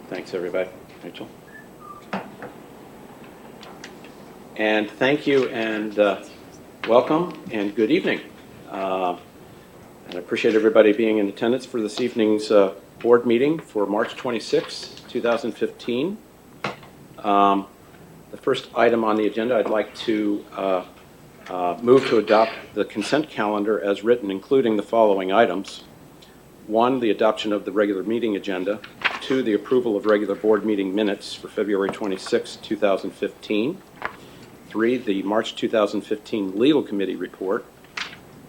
Thanks, everybody. Rachel. And thank you, and welcome, and good evening. And I appreciate everybody being in attendance for this evening's board meeting for March 26, 2015. The first item on the agenda, I'd like to move to adopt the consent calendar as written, including the following items. 1, the adoption of the regular meeting agenda. 2, the approval of regular board meeting minutes for February 26, 2015. 3, the March 2015 Legal Committee report.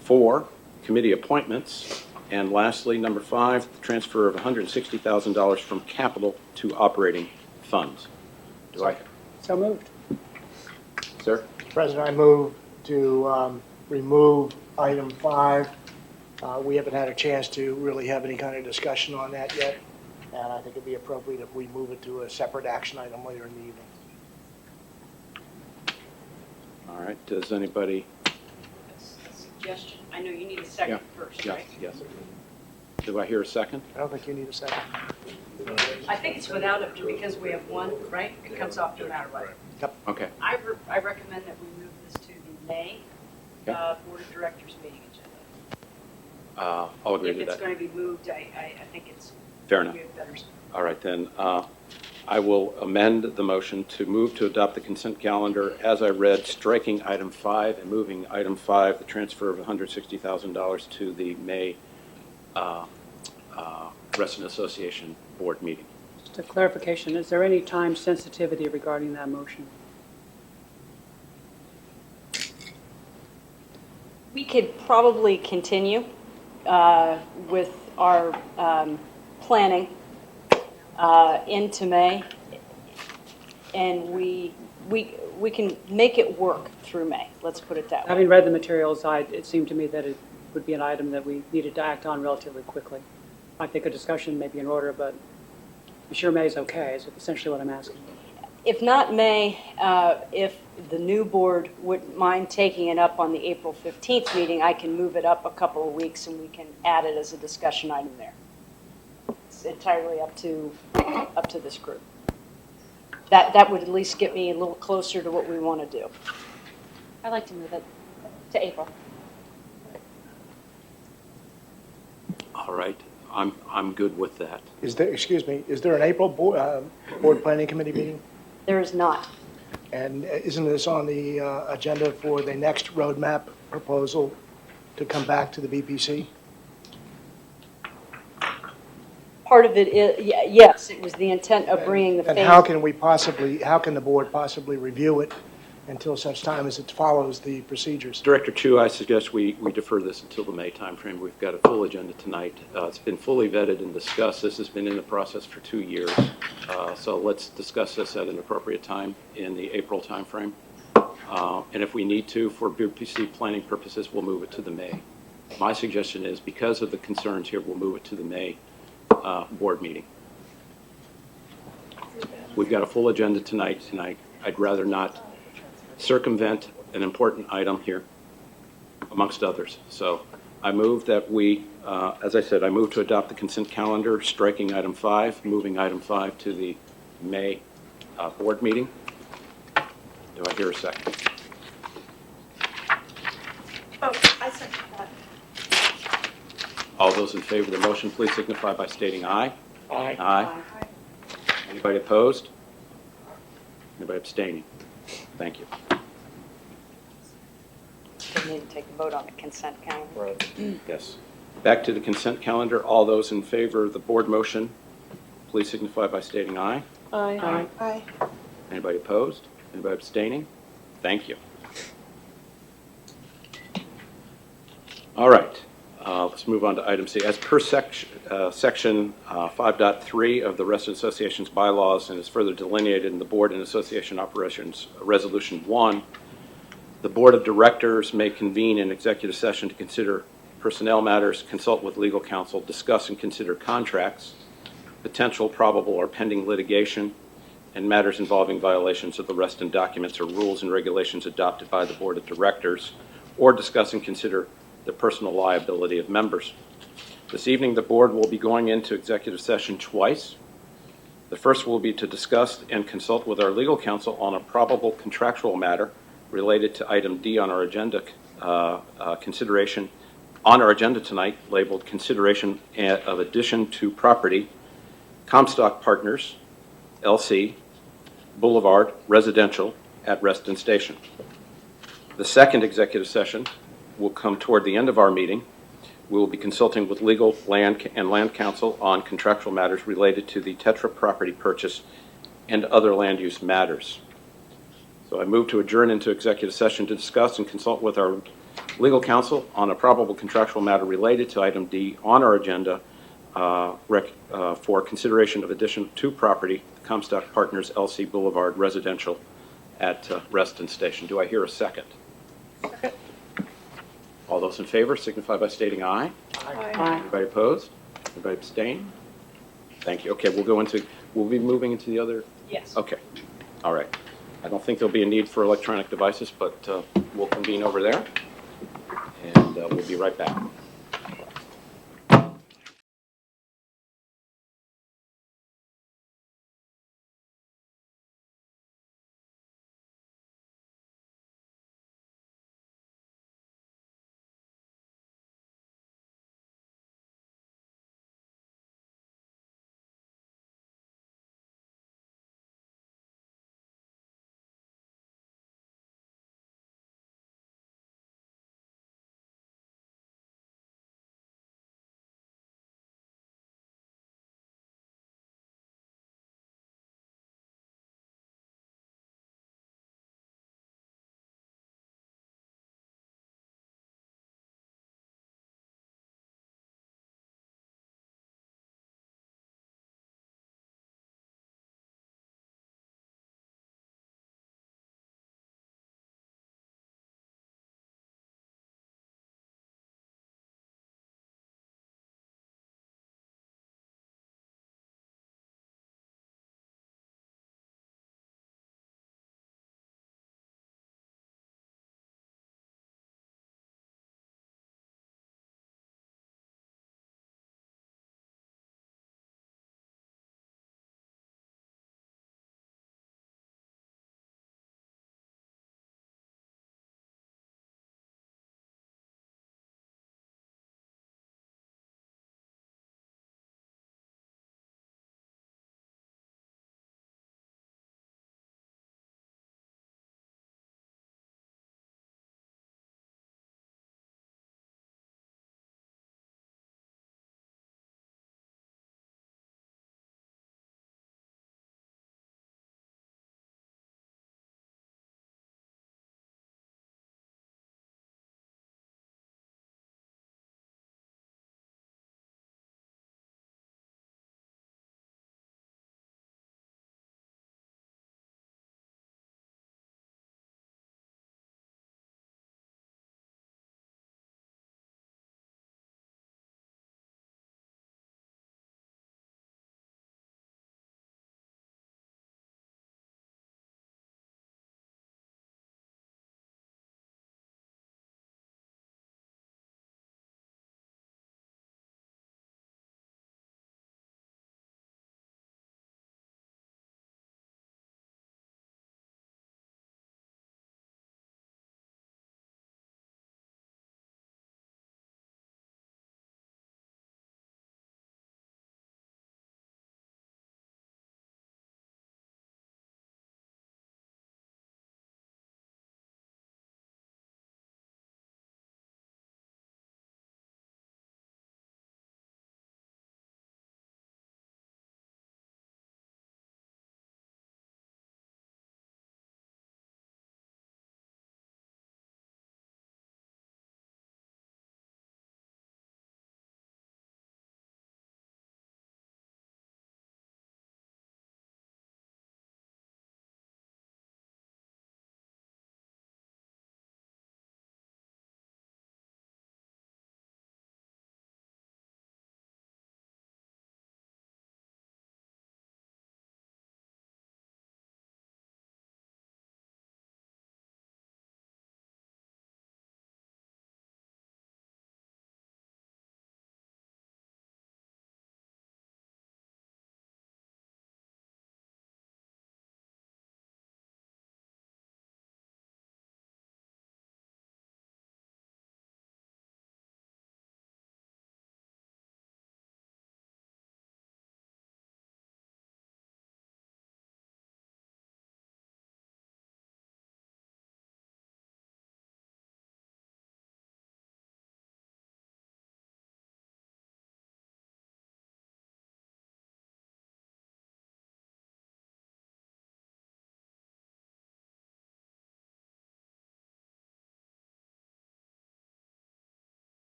4, committee appointments. And lastly, number 5, the transfer of $160,000 from capital to operating funds. Do I? So moved. Sir? President, I move to remove item 5. We haven't had a chance to really have any kind of discussion on that yet, and I think it'd be appropriate if we move it to a separate action item later in the evening. All right. Does anybody? That's a suggestion. I know you need a second first, yes, right? Yes. Do I hear a second? I don't think you need a second. I think it's without it because we have one, right? It comes off no matter what. Yep. Okay. I recommend that we move this to the May Board of Directors meeting agenda. I'll agree to If it's that. going to be moved, I think it's Fair enough. better. All right, then. I will amend the motion to move to adopt the consent calendar as I read, striking item 5 and moving item 5, the transfer of $160,000 to the May Reston Association board meeting. Just a clarification, is there any time sensitivity regarding that motion? We could probably continue with our planning into May, and we can make it work through May. Let's put it that way. Having read the materials, it seemed to me that it would be an item that we needed to act on relatively quickly. I think a discussion may be in order, but I'm sure May is okay, is essentially what I'm asking. If not May, if the new board wouldn't mind taking it up on the April 15th meeting, I can move it up a couple of weeks and we can add it as a discussion item there. It's entirely up to this group. That would at least get me a little closer to what we want to do. I'd like to move it to April. All right, I'm good with that. Is there an April board planning committee meeting? There is not. And isn't this on the agenda for the next roadmap proposal to come back to the BPC? Part of it is, yes, it was the intent of bringing the phase. And how can the board possibly review it until such time as it follows the procedures? Director Chu, I suggest we defer this until the May timeframe. We've got a full agenda tonight. It's been fully vetted and discussed. This has been in the process for 2 years. So let's discuss this at an appropriate time in the April timeframe. And if we need to, for BPC planning purposes, we'll move it to the May. My suggestion is, because of the concerns here, we'll move it to the May board meeting. We've got a full agenda tonight, and I'd rather not circumvent an important item here, amongst others. So I move that we, as I said, I move to adopt the consent calendar, striking item 5, moving item 5 to the May board meeting. Do I hear a second? Oh, I second that. All those in favor of the motion, please signify by stating aye. Aye. Aye. Anybody opposed? Anybody abstaining? Thank you. We need to take a vote on the consent calendar. Right. Yes. Back to the consent calendar. All those in favor of the board motion, please signify by stating aye. Aye. Aye. Anybody opposed? Anybody abstaining? Thank you. All right. Let's move on to item C. As per section 5.3 of the Reston Association's bylaws and is further delineated in the Board and Association Operations Resolution 1, the Board of Directors may convene an executive session to consider personnel matters, consult with legal counsel, discuss and consider contracts, potential, probable, or pending litigation, and matters involving violations of the Reston documents or rules and regulations adopted by the Board of Directors, or discuss and consider the personal liability of members. This evening, the board will be going into executive session twice. The first will be to discuss and consult with our legal counsel on a probable contractual matter related to item D on our agenda consideration on our agenda tonight, labeled consideration of addition to property, Comstock Partners, LC, Boulevard Residential at Reston Station. The second executive session will come toward the end of our meeting. We will be consulting with legal, land counsel on contractual matters related to the Tetra property purchase and other land use matters. So I move to adjourn into executive session to discuss and consult with our legal counsel on a probable contractual matter related to item D on our agenda for consideration of addition to property, Comstock Partners LC Boulevard Residential at Reston Station. Do I hear a second? Second. All those in favor signify by stating aye. Aye. Anybody opposed? Anybody abstain? Thank you. Okay, we'll be moving into the other. Yes. Okay, all right. I don't think there'll be a need for electronic devices, but we'll convene over there, and we'll be right back.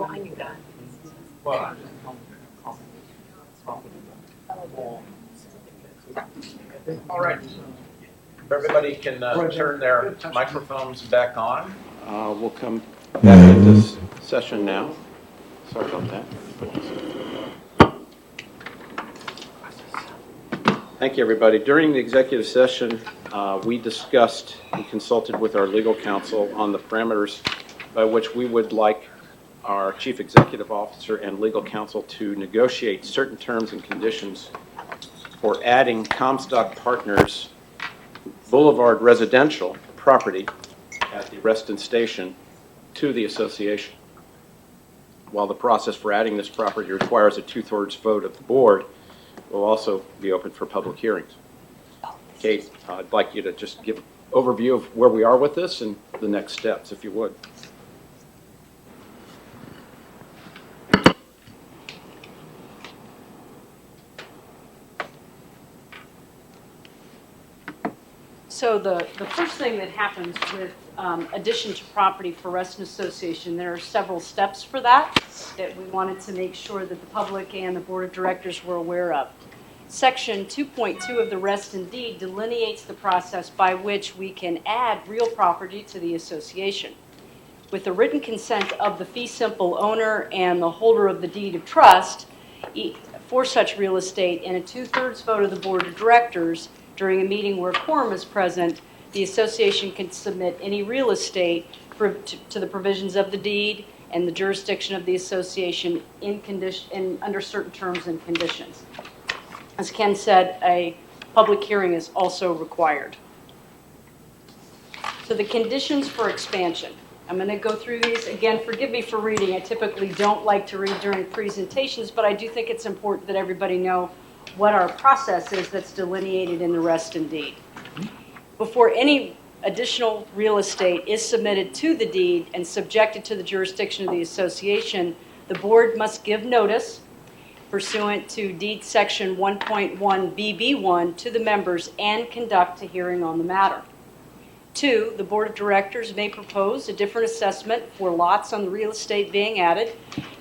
Well, I knew that. All right. If everybody can turn their microphones back on, we'll come back into session now. Sorry about that. Thank you, everybody. During the executive session, we discussed and consulted with our legal counsel on the parameters by which we would like our chief executive officer and legal counsel to negotiate certain terms and conditions for adding Comstock Partners Boulevard residential property at the Reston Station to the association. While the process for adding this property requires a 2/3 vote of the board, will also be open for public hearings. Kate, I'd like you to just give an overview of where we are with this and the next steps, if you would. So the first thing that happens with addition to property for Reston Association, there are several steps for that we wanted to make sure that the public and the board of directors were aware of. Section 2.2 of the Reston Deed delineates the process by which we can add real property to the association. With the written consent of the fee simple owner and the holder of the deed of trust for such real estate and a 2/3 vote of the board of directors, during a meeting where quorum is present, the association can submit any real estate to the provisions of the deed and the jurisdiction of the association under certain terms and conditions. As Ken said, a public hearing is also required. So the conditions for expansion. I'm going to go through these. Again, forgive me for reading. I typically don't like to read during presentations, but I do think it's important that everybody know what our process is that's delineated in the Reston Deed. Before any additional real estate is submitted to the deed and subjected to the jurisdiction of the association, the board must give notice pursuant to deed section 1.1 BB1 to the members and conduct a hearing on the matter. 2, the board of directors may propose a different assessment for lots on the real estate being added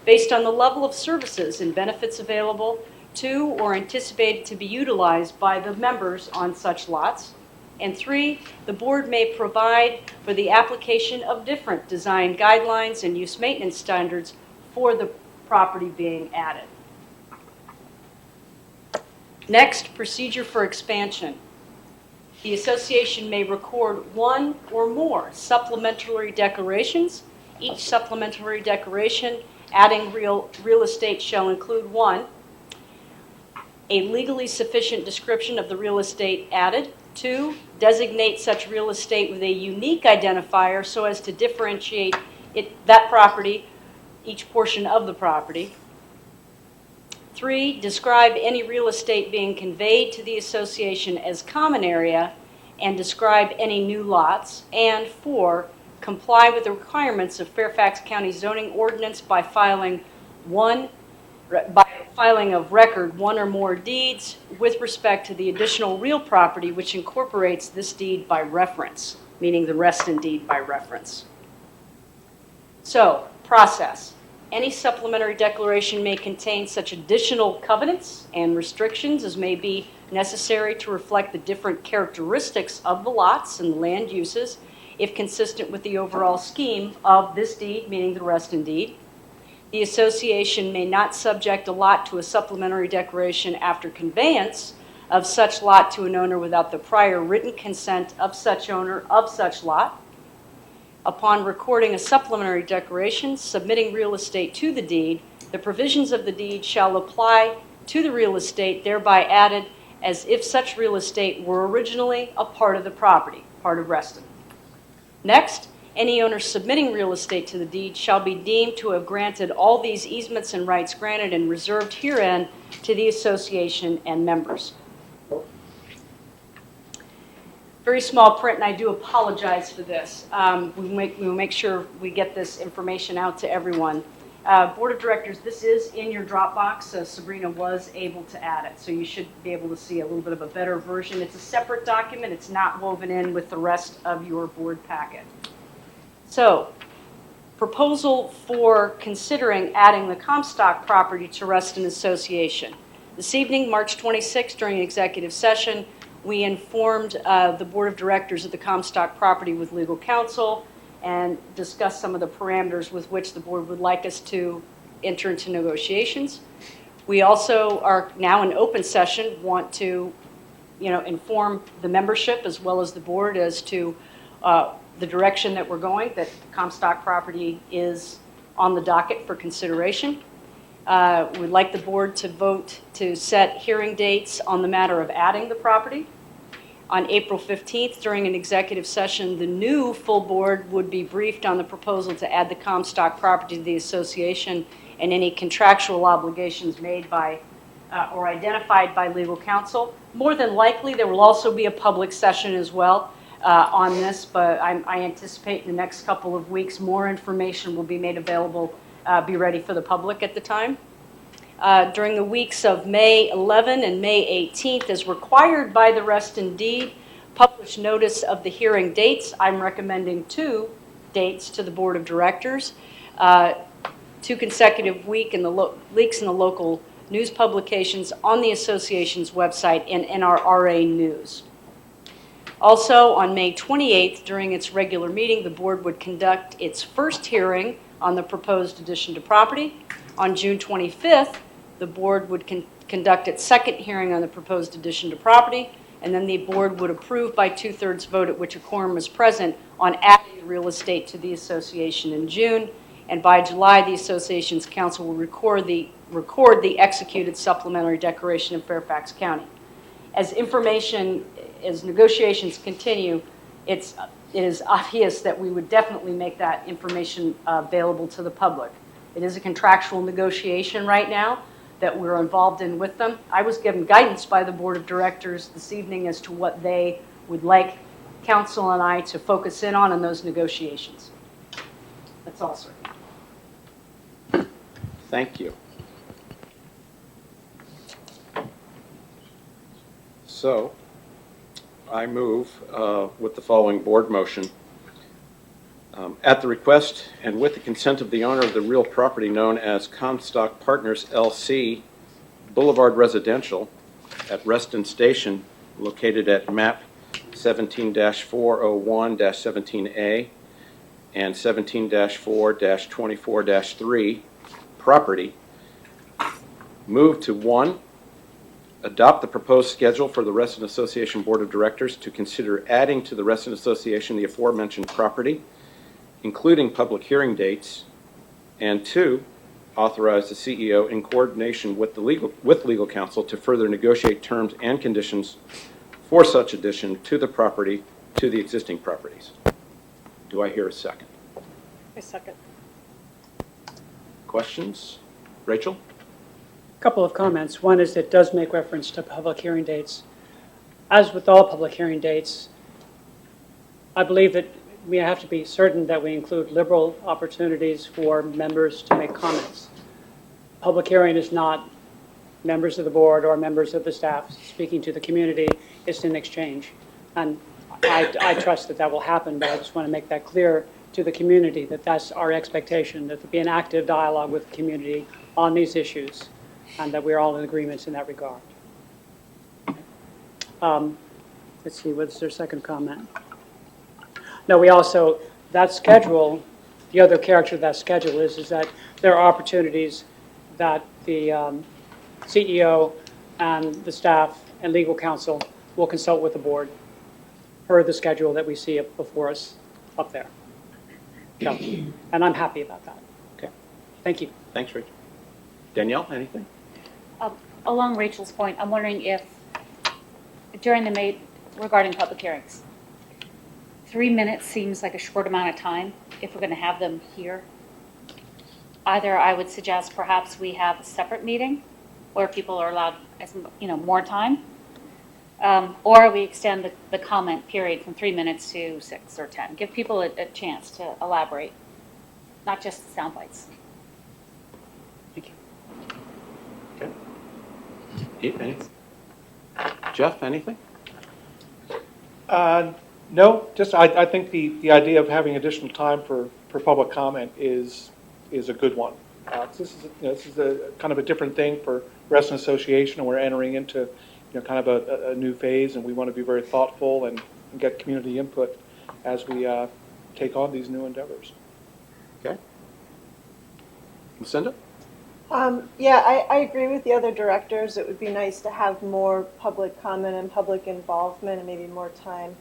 based on the level of services and benefits available to or anticipated to be utilized by the members on such lots. And 3, the board may provide for the application of different design guidelines and use maintenance standards for the property being added. Next, procedure for expansion. The association may record one or more supplementary declarations. Each supplementary declaration adding real estate shall include 1, a legally sufficient description of the real estate added. 2, designate such real estate with a unique identifier so as to differentiate that property, each portion of the property. 3, describe any real estate being conveyed to the association as common area and describe any new lots. And 4, comply with the requirements of Fairfax County zoning ordinance by filing of record 1 or more deeds with respect to the additional real property which incorporates this deed by reference, meaning the Reston Deed by reference. So, process. Any supplementary declaration may contain such additional covenants and restrictions as may be necessary to reflect the different characteristics of the lots and land uses, if consistent with the overall scheme of this deed, meaning the Reston Deed. The association may not subject a lot to a supplementary declaration after conveyance of such lot to an owner without the prior written consent of such owner of such lot. Upon recording a supplementary declaration submitting real estate to the deed, the provisions of the deed shall apply to the real estate thereby added as if such real estate were originally a part of the property, part of Reston. Next, any owner submitting real estate to the deed shall be deemed to have granted all these easements and rights granted and reserved herein to the association and members. Very small print, and I do apologize for this. We will make sure we get this information out to everyone. Board of Directors, this is in your Dropbox, so Sabrina was able to add it, so you should be able to see a little bit of a better version. It's a separate document. It's not woven in with the rest of your board packet. So, proposal for considering adding the Comstock property to Reston Association. This evening, March 26th, during executive session, we informed the Board of Directors of the Comstock property with legal counsel and discussed some of the parameters with which the board would like us to enter into negotiations. We also are now in open session, want to inform the membership as well as the board as to the direction that we're going, that the Comstock property is on the docket for consideration. We'd like the board to vote to set hearing dates on the matter of adding the property. On April 15th, during an executive session, the new full board would be briefed on the proposal to add the Comstock property to the association and any contractual obligations made by or identified by legal counsel. More than likely, there will also be a public session as well on this, but I anticipate in the next couple of weeks more information will be made available, be ready for the public at the time. During the weeks of May 11 and May 18th, as required by the Reston Deed, publish notice of the hearing dates. I'm recommending 2 dates to the Board of Directors, 2 consecutive weeks in the local news publications on the association's website and in our RA News. Also, on May 28th, during its regular meeting, the board would conduct its first hearing on the proposed addition to property. On June 25th, the board would conduct its second hearing on the proposed addition to property, and then the board would approve by 2/3 vote at which a quorum was present on adding real estate to the association in June. And by July, the association's council will record the executed supplementary declaration in Fairfax County. As negotiations continue, it is obvious that we would definitely make that information available to the public. It is a contractual negotiation right now that we're involved in with them. I was given guidance by the Board of Directors this evening as to what they would like council and I to focus in on those negotiations. That's all, sir. Thank you. So I move with the following board motion. At the request and with the consent of the owner of the real property known as Comstock Partners LC, Boulevard Residential at Reston Station, located at map 17-401-17A and 17-4-24-3, property, move to 1, adopt the proposed schedule for the Reston Association Board of Directors to consider adding to the Reston Association the aforementioned property, including public hearing dates, and 2, authorize the CEO in coordination with legal counsel to further negotiate terms and conditions for such addition to the property to the existing properties. Do I hear a second? A second. Questions? Rachel? Couple of comments. One is it does make reference to public hearing dates. As with all public hearing dates, I believe that we have to be certain that we include liberal opportunities for members to make comments. Public hearing is not members of the board or members of the staff speaking to the community. It's an exchange. And I trust that that will happen, but I just want to make that clear to the community that that's our expectation, that there be an active dialogue with the community on these issues, and that we're all in agreement in that regard. Let's see, what's their second comment? No, we also, that schedule, the other character of that schedule is that there are opportunities that the CEO and the staff and legal counsel will consult with the board per the schedule that we see up before us up there. So, and I'm happy about that. Okay. Thank you. Thanks, Rachel. Danielle, anything? Along Rachel's point, I'm wondering if during the May, regarding public hearings, 3 minutes seems like a short amount of time if we're going to have them here. Either I would suggest perhaps we have a separate meeting where people are allowed, more time, or we extend the comment period from 3 minutes to 6 or 10. Give people a chance to elaborate, not just sound bites. Thank you. Okay. Anything? Jeff, anything? No, just I think the idea of having additional time for for public comment is a good one. This is a kind of a different thing for Reston Association, and we're entering into kind of a new phase, and we want to be very thoughtful and get community input as we take on these new endeavors. Okay. Lucinda? Yeah, I agree with the other directors. It would be nice to have more public comment and public involvement and maybe more time,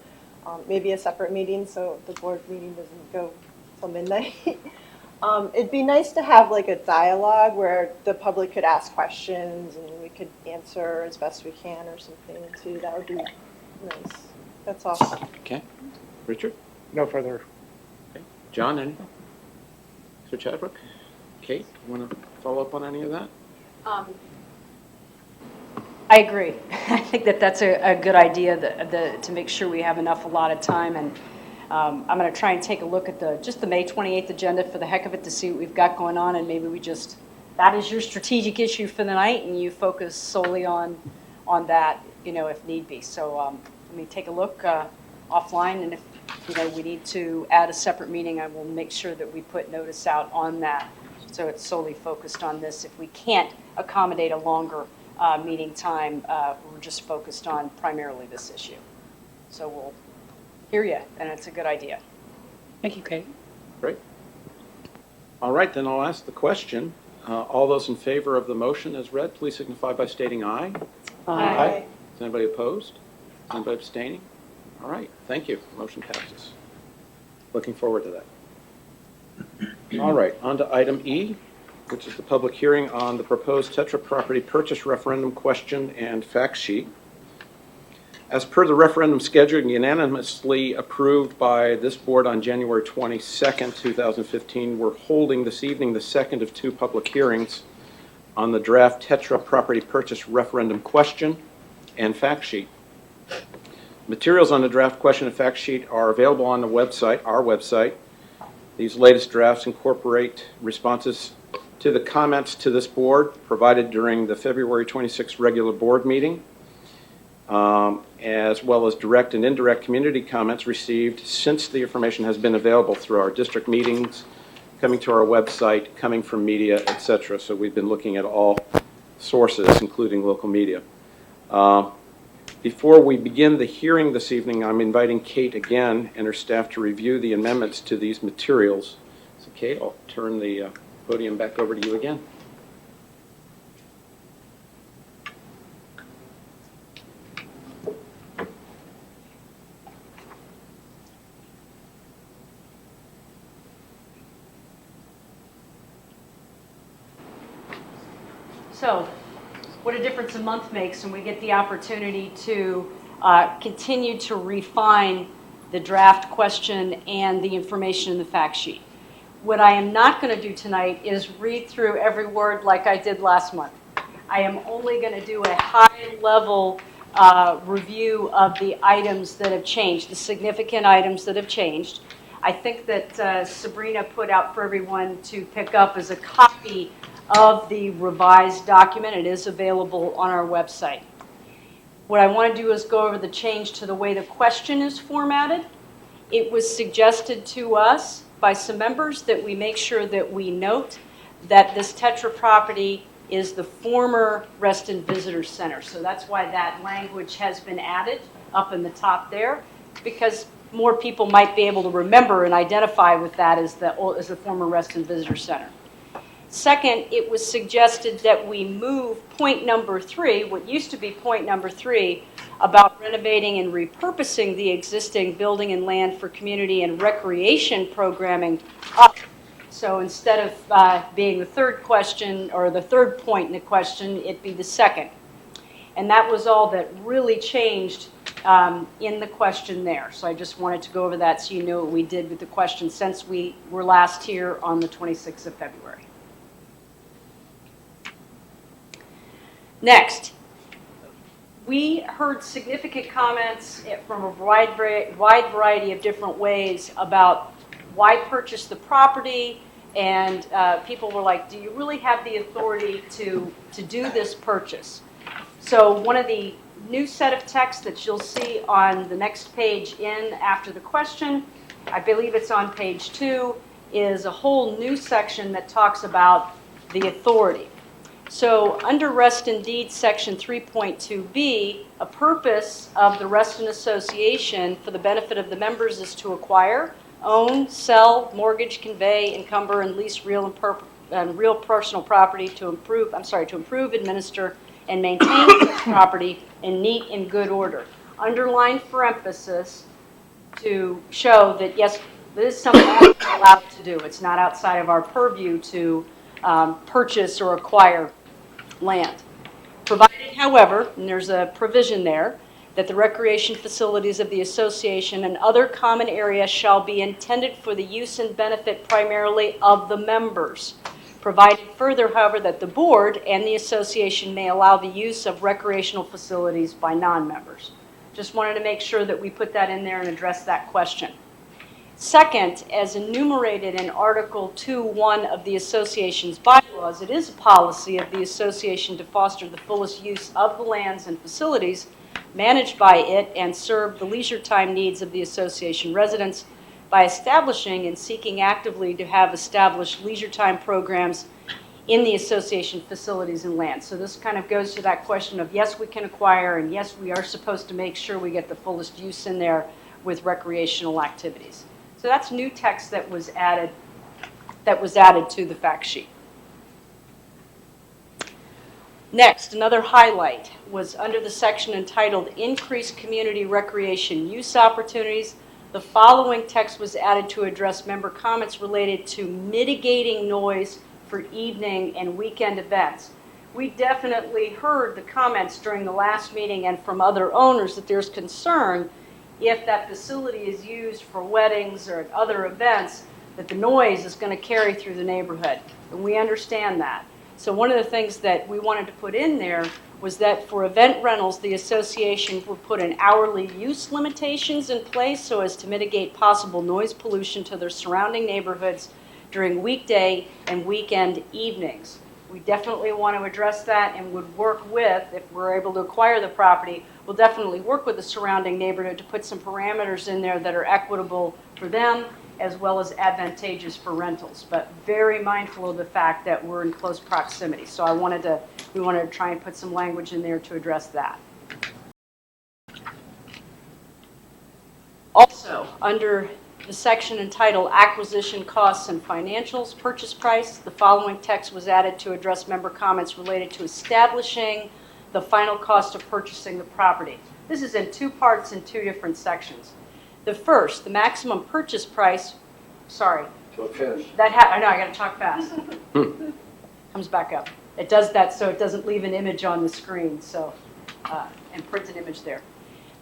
maybe a separate meeting so the board meeting doesn't go till midnight. It'd be nice to have like a dialogue where the public could ask questions and we could answer as best we can or something too. That would be nice. That's all. Okay. Richard? No further. Okay. John, anything? Mr. Chadwick? Kate, you want to follow up on any of that? I agree. I think that's a good idea to make sure we have enough allotted time. And I'm going to try and take a look at just the May 28th agenda for the heck of it to see what we've got going on. And maybe that is your strategic issue for the night and you focus solely on that, if need be. So let me take a look offline. And if, we need to add a separate meeting, I will make sure that we put notice out on that. So it's solely focused on this. If we can't accommodate a longer meeting time, we're just focused on primarily this issue. So we'll hear you, and it's a good idea. Thank you, Kate. Great. All right, then I'll ask the question. All those in favor of the motion as read, please signify by stating aye. Aye. Is anybody opposed? Is anybody abstaining? All right, thank you. Motion passes. Looking forward to that. All right, on to item E, which is the public hearing on the proposed Tetra property purchase referendum question and fact sheet. As per the referendum schedule unanimously approved by this board on January 22nd, 2015, we're holding this evening the second of two public hearings on the draft Tetra property purchase referendum question and fact sheet. Materials on the draft question and fact sheet are available on the website, our website. These latest drafts incorporate responses to the comments to this board provided during the February 26th regular board meeting, as well as direct and indirect community comments received since the information has been available through our district meetings, coming to our website, coming from media, etc. So we've been looking at all sources, including local media. Before we begin the hearing this evening, I'm inviting Kate again and her staff to review the amendments to these materials. So Kate, I'll turn the podium back over to you again. So, what a difference a month makes when we get the opportunity to continue to refine the draft question and the information in the fact sheet. What I am not going to do tonight is read through every word like I did last month. I am only going to do a high-level review of the items that have changed, the significant items that have changed. I think that Sabrina put out for everyone to pick up as a copy of the revised document. It is available on our website. What I want to do is go over the change to the way the question is formatted. It was suggested to us by some members that we make sure that we note that this Tetra property is the former Reston Visitor Center. So that's why that language has been added up in the top there, because more people might be able to remember and identify with that as the former Reston Visitor Center. Second, it was suggested that we move point number 3, what used to be point number 3, about renovating and repurposing the existing building and land for community and recreation programming up. So instead of being the third question or the third point in the question, it'd be the second. And that was all that really changed in the question there. So I just wanted to go over that so you know what we did with the question since we were last here on the 26th of February. Next, we heard significant comments from a wide variety of different ways about why purchase the property, and people were like, do you really have the authority to do this purchase? So one of the new set of text that you'll see on the next page in after the question, I believe it's on page 2, is a whole new section that talks about the authority. So under Reston Deed Section 3.2b, a purpose of the Reston Association for the benefit of the members is to acquire, own, sell, mortgage, convey, encumber, and lease real personal property to improve, administer, and maintain such property in neat and good order. Underlined for emphasis to show that, yes, this is something we're allowed to do. It's not outside of our purview to purchase or acquire land. Provided, however, and there's a provision there, that the recreation facilities of the association and other common areas shall be intended for the use and benefit primarily of the members. Provided further, however, that the board and the association may allow the use of recreational facilities by non-members. Just wanted to make sure that we put that in there and address that question. Second, as enumerated in Article 2.1 of the association's bylaws, it is a policy of the association to foster the fullest use of the lands and facilities managed by it and serve the leisure time needs of the association residents by establishing and seeking actively to have established leisure time programs in the association facilities and land. So this kind of goes to that question of, yes, we can acquire, and yes, we are supposed to make sure we get the fullest use in there with recreational activities. So that's new text that was added to the fact sheet. Next, another highlight was under the section entitled Increased Community Recreation Use Opportunities. The following text was added to address member comments related to mitigating noise for evening and weekend events. We definitely heard the comments during the last meeting and from other owners that there's concern if that facility is used for weddings or other events, that the noise is going to carry through the neighborhood. And we understand that. So one of the things that we wanted to put in there was that for event rentals, the association would put an hourly use limitations in place so as to mitigate possible noise pollution to their surrounding neighborhoods during weekday and weekend evenings. We definitely want to address that and would work with, if we're able to acquire the property, we'll definitely work with the surrounding neighborhood to put some parameters in there that are equitable for them as well as advantageous for rentals, but very mindful of the fact that we're in close proximity. So we wanted to try and put some language in there to address that. Also, under the section entitled Acquisition Costs and Financials, Purchase Price, the following text was added to address member comments related to establishing the final cost of purchasing the property. This is in two parts in two different sections. The first, the maximum purchase price, I know, I got to talk fast. Comes back up. It does that so it doesn't leave an image on the screen, so, and print an image there.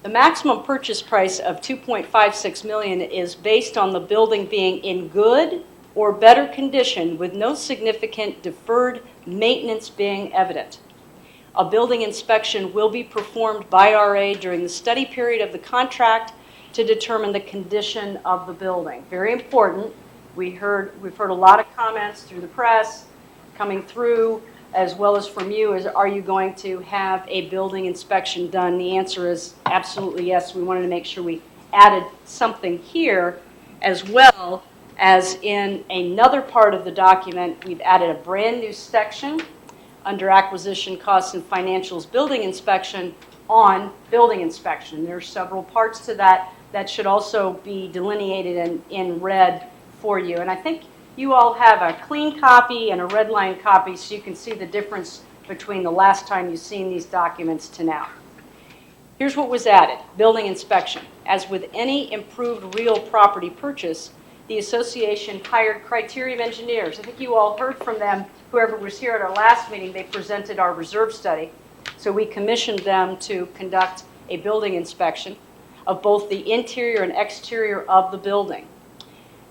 The maximum purchase price of $2.56 million is based on the building being in good or better condition with no significant deferred maintenance being evident. A building inspection will be performed by RA during the study period of the contract to determine the condition of the building. Very important. We've heard a lot of comments through the press coming through, as well as from you, is are you going to have a building inspection done? The answer is absolutely yes. We wanted to make sure we added something here, as well as in another part of the document, we've added a brand new section under Acquisition Costs and Financials Building Inspection on building inspection. There are several parts to that that should also be delineated in red for you. And I think you all have a clean copy and a red line copy so you can see the difference between the last time you've seen these documents to now. Here's what was added, building inspection. As with any improved real property purchase, the association hired criteria engineers. I think you all heard from them, whoever was here at our last meeting, they presented our reserve study. So we commissioned them to conduct a building inspection of both the interior and exterior of the building.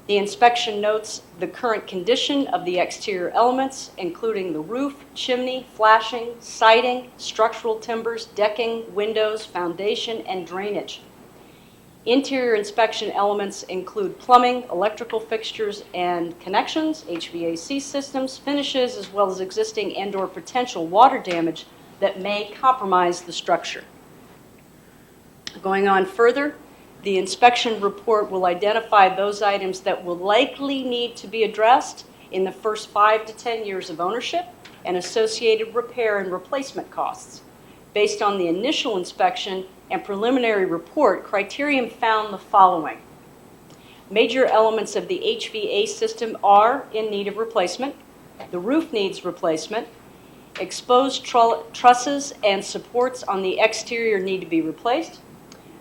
The inspection notes the current condition of the exterior elements, including the roof, chimney, flashing, siding, structural timbers, decking, windows, foundation, and drainage. Interior inspection elements include plumbing, electrical fixtures and connections, HVAC systems, finishes, as well as existing and/or potential water damage that may compromise the structure. Going on further, The inspection report will identify those items that will likely need to be addressed in the first 5 to 10 years of ownership and associated repair and replacement costs. Based on the initial inspection and preliminary report, Criterion found the following. Major elements of the HVAC system are in need of replacement. The roof needs replacement. Exposed trusses and supports on the exterior need to be replaced.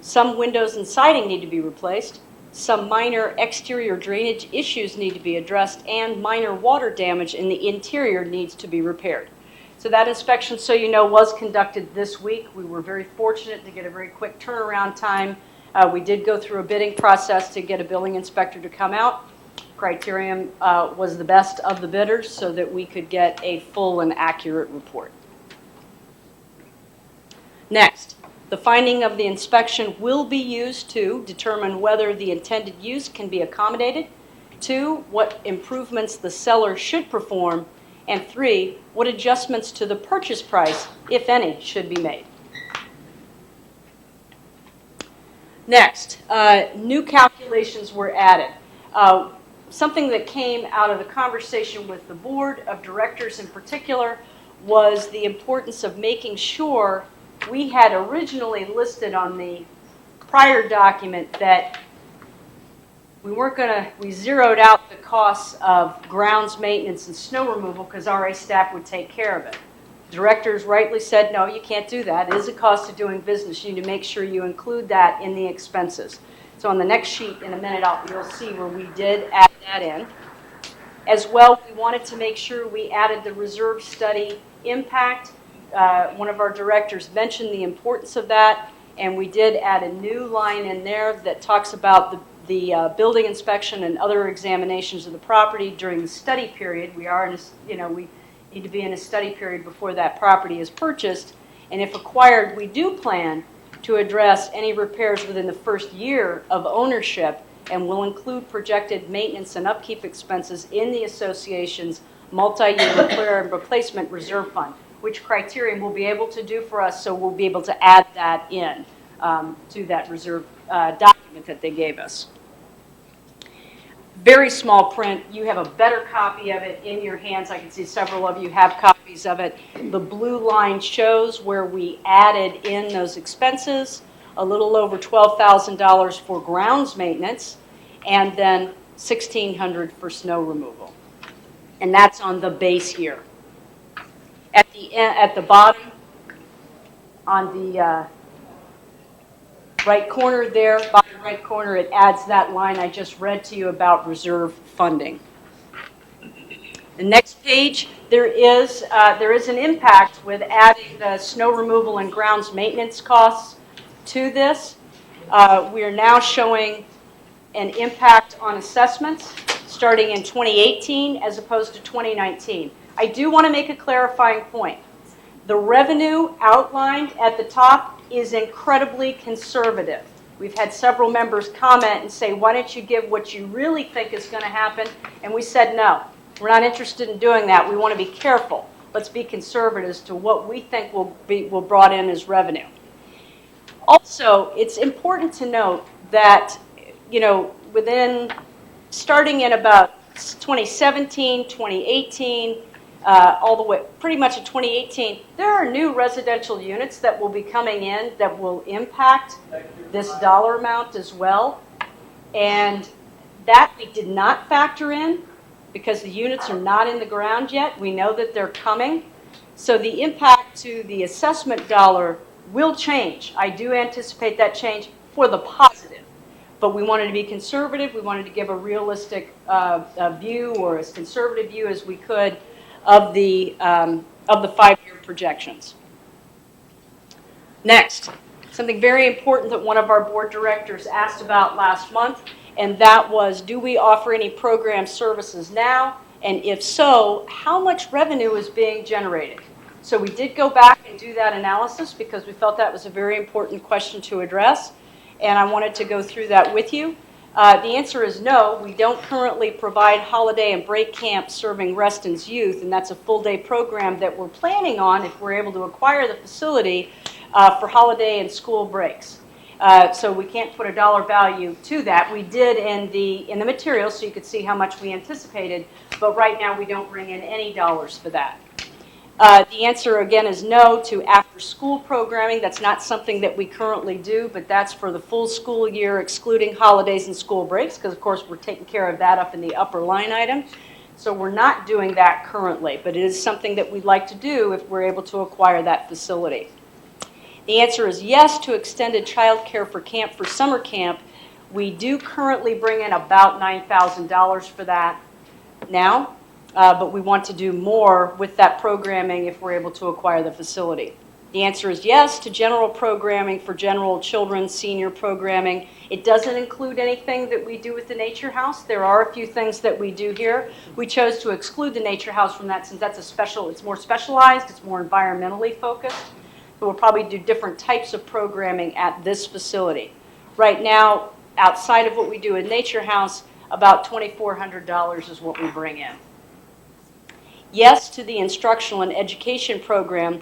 Some windows and siding need to be replaced. Some minor exterior drainage issues need to be addressed, and minor water damage in the interior needs to be repaired. So that inspection, so you know, was conducted this week. We were very fortunate to get a very quick turnaround time. We did go through a bidding process to get a building inspector to come out. Criterion was the best of the bidders so that we could get a full and accurate report. Next, the finding of the inspection will be used to determine whether the intended use can be accommodated. 2, what improvements the seller should perform. And 3, what adjustments to the purchase price, if any, should be made. Next, new calculations were added. Something that came out of the conversation with the board of directors in particular was the importance of making sure we had originally listed on the prior document that we zeroed out the costs of grounds maintenance and snow removal because RA staff would take care of it. Directors rightly said, no, you can't do that. It is a cost of doing business. You need to make sure you include that in the expenses. So on the next sheet in a minute, you'll see where we did add that in. As well, we wanted to make sure we added the reserve study impact. One of our directors mentioned the importance of that, and we did add a new line in there that talks about the building inspection and other examinations of the property during the study period. We are in we need to be in a study period before that property is purchased, and if acquired, we do plan to address any repairs within the first year of ownership, and will include projected maintenance and upkeep expenses in the association's multi-year repair and replacement reserve fund, which Criterion will be able to do for us, so we'll be able to add that in to that reserve document that they gave us. Very small print. You have a better copy of it in your hands. I can see several of you have copies of it. The blue line shows where we added in those expenses, a little over $12,000 for grounds maintenance, and then $1,600 for snow removal. And that's on the base year. At the bottom, on the right corner there, bottom right corner, it adds that line I just read to you about reserve funding. The next page, there is an impact with adding the snow removal and grounds maintenance costs to this. We are now showing an impact on assessments starting in 2018 as opposed to 2019. I do want to make a clarifying point. The revenue outlined at the top is incredibly conservative. We've had several members comment and say, why don't you give what you really think is going to happen? And we said, no, we're not interested in doing that. We want to be careful. Let's be conservative as to what we think will brought in as revenue. Also, it's important to note that, starting in about 2017, 2018, all the way pretty much in 2018, there are new residential units that will be coming in that will impact this dollar amount as well. And that we did not factor in because the units are not in the ground yet. We know that they're coming. So the impact to the assessment dollar will change. I do anticipate that change for the positive. But we wanted to be conservative. We wanted to give a realistic view, or as conservative view as we could, of the 5-year projections. Next, something very important that one of our board directors asked about last month, and that was, do we offer any program services now? And if so, how much revenue is being generated? So we did go back and do that analysis because we felt that was a very important question to address, and I wanted to go through that with you. The answer is no. We don't currently provide holiday and break camps serving Reston's youth, and that's a full-day program that we're planning on if we're able to acquire the facility for holiday and school breaks. So we can't put a dollar value to that. We did in the materials, so you could see how much we anticipated, but right now we don't bring in any dollars for that. The answer again is no to after-school programming. That's not something that we currently do, but that's for the full school year, excluding holidays and school breaks, because of course we're taking care of that up in the upper line item. So we're not doing that currently, but it is something that we'd like to do if we're able to acquire that facility. The answer is yes to extended childcare for summer camp. We do currently bring in about $9,000 for that now. But we want to do more with that programming if we're able to acquire the facility. The answer is yes to general programming for general children's senior programming. It doesn't include anything that we do with the Nature House. There are a few things that we do here. We chose to exclude the Nature House from that since that's it's more specialized, it's more environmentally focused. So we'll probably do different types of programming at this facility. Right now, outside of what we do in Nature House, about $2,400 is what we bring in. Yes to the instructional and education program,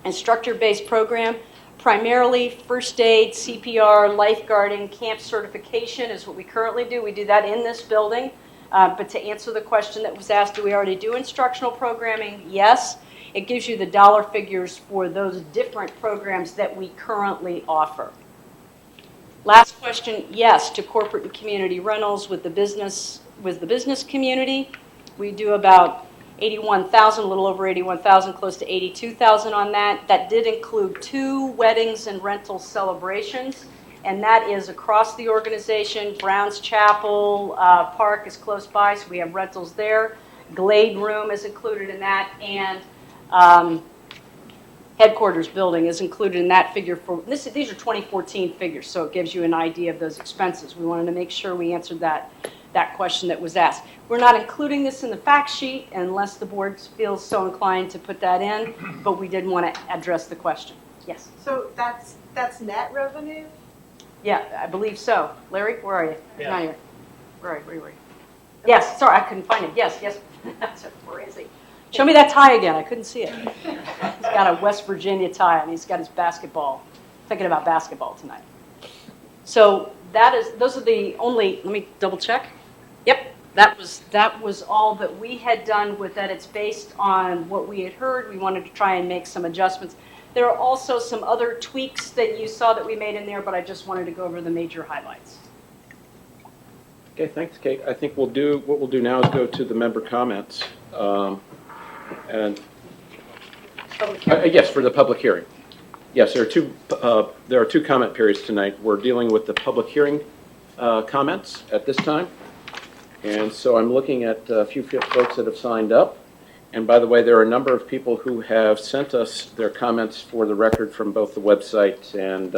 instructor-based program, primarily first aid, CPR, lifeguarding, camp certification is what we currently do. We do that in this building. But to answer the question that was asked, do we already do instructional programming? Yes. It gives you the dollar figures for those different programs that we currently offer. Last question, yes to corporate and community rentals with the business community. We do about 81,000, a little over 81,000, close to 82,000 on that. That did include 2 weddings and rental celebrations, and that is across the organization. Brown's Chapel Park is close by, so we have rentals there. Glade Room is included in that, and headquarters building is included in that figure. These are 2014 figures, so it gives you an idea of those expenses. We wanted to make sure we answered that question that was asked. We're not including this in the fact sheet unless the board feels so inclined to put that in, but we did want to address the question. Yes? So that's net revenue? Yeah, I believe so. Larry, where are you? Yeah. Not here. Where are you? Yes, sorry, I couldn't find him. Yes. Where is he? Show me that tie again. I couldn't see it. He's got a West Virginia tie, and he's got his basketball. Thinking about basketball tonight. So those are the only. Let me double check. Yep, that was all that we had done with that. It's based on what we had heard. We wanted to try and make some adjustments. There are also some other tweaks that you saw that we made in there, but I just wanted to go over the major highlights. Okay, thanks, Kate. I think what we'll do now is go to the member comments. Yes, for the public hearing. Yes, there are two comment periods tonight. We're dealing with the public hearing comments at this time. And so I'm looking at a few folks that have signed up. And by the way, there are a number of people who have sent us their comments for the record from both the website and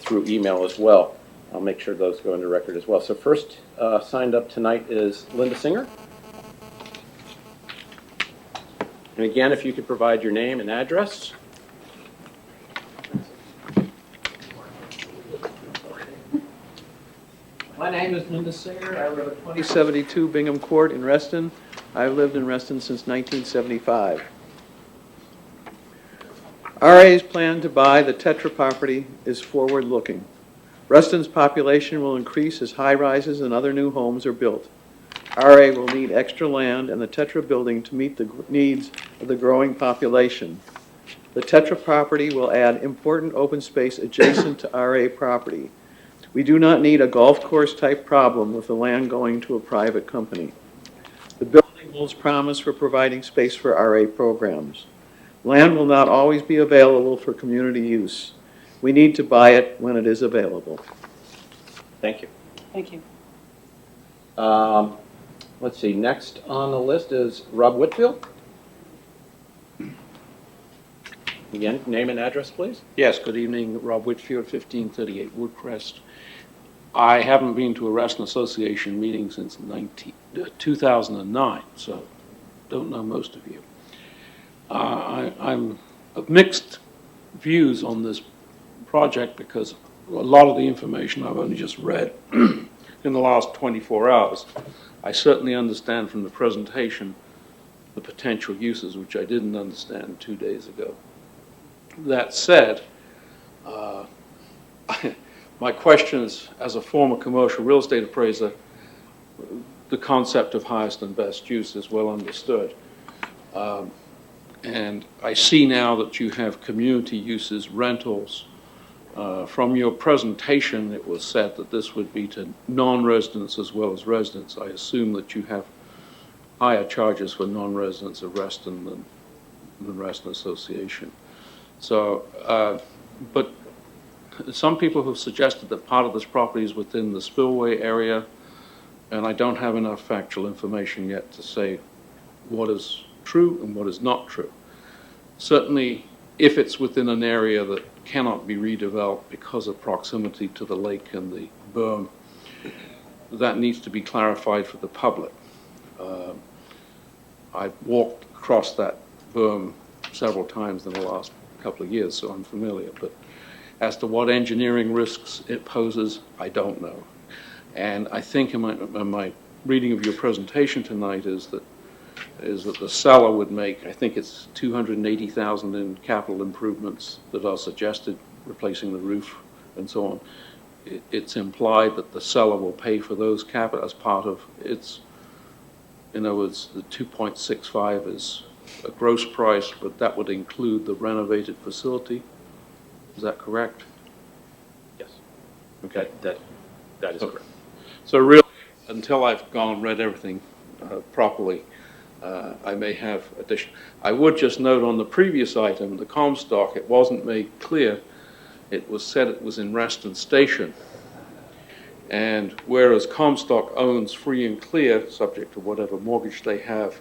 through email as well. I'll make sure those go into record as well. So first signed up tonight is Linda Singer. And again, if you could provide your name and address. My name is Linda Singer. I live at 2072 Bingham Court in Reston. I've lived in Reston since 1975. RA's plan to buy the Tetra property is forward-looking. Reston's population will increase as high-rises and other new homes are built. RA will need extra land and the Tetra building to meet the needs of the growing population. The Tetra property will add important open space adjacent to RA property. We do not need a golf course type problem with the land going to a private company. The building holds promise for providing space for RA programs. Land will not always be available for community use. We need to buy it when it is available. Thank you. Thank you. Let's see, next on the list is Rob Whitfield. Again, name and address, please. Yes, good evening. Rob Whitfield, 1538 Woodcrest. I haven't been to a Reston Association meeting since 2009, so don't know most of you. I'm of mixed views on this project because a lot of the information I've only just read in the last 24 hours. I certainly understand from the presentation the potential uses, which I didn't understand 2 days ago. That said, my question is, as a former commercial real estate appraiser, the concept of highest and best use is well understood. And I see now that you have community uses, rentals. From your presentation, it was said that this would be to non-residents as well as residents. I assume that you have higher charges for non-residents of Reston than the Reston Association. So, but some people have suggested that part of this property is within the spillway area, and I don't have enough factual information yet to say what is true and what is not true. Certainly, if it's within an area that cannot be redeveloped because of proximity to the lake and the berm, that needs to be clarified for the public. I've walked across that berm several times in the last couple of years, so I'm familiar. But as to what engineering risks it poses, I don't know. And I think in my reading of your presentation tonight is that the seller would make, I think it's $280,000 in capital improvements that are suggested, replacing the roof and so on. It's implied that the seller will pay for those capital as part of its, in other words, the 2.65 is a gross price, but that would include the renovated facility. Is that correct? Yes. Okay. That is correct. So really, until I've gone and read everything properly, I may have addition. I would just note on the previous item, the Comstock, it wasn't made clear. It was said it was in Reston Station. And whereas Comstock owns free and clear, subject to whatever mortgage they have,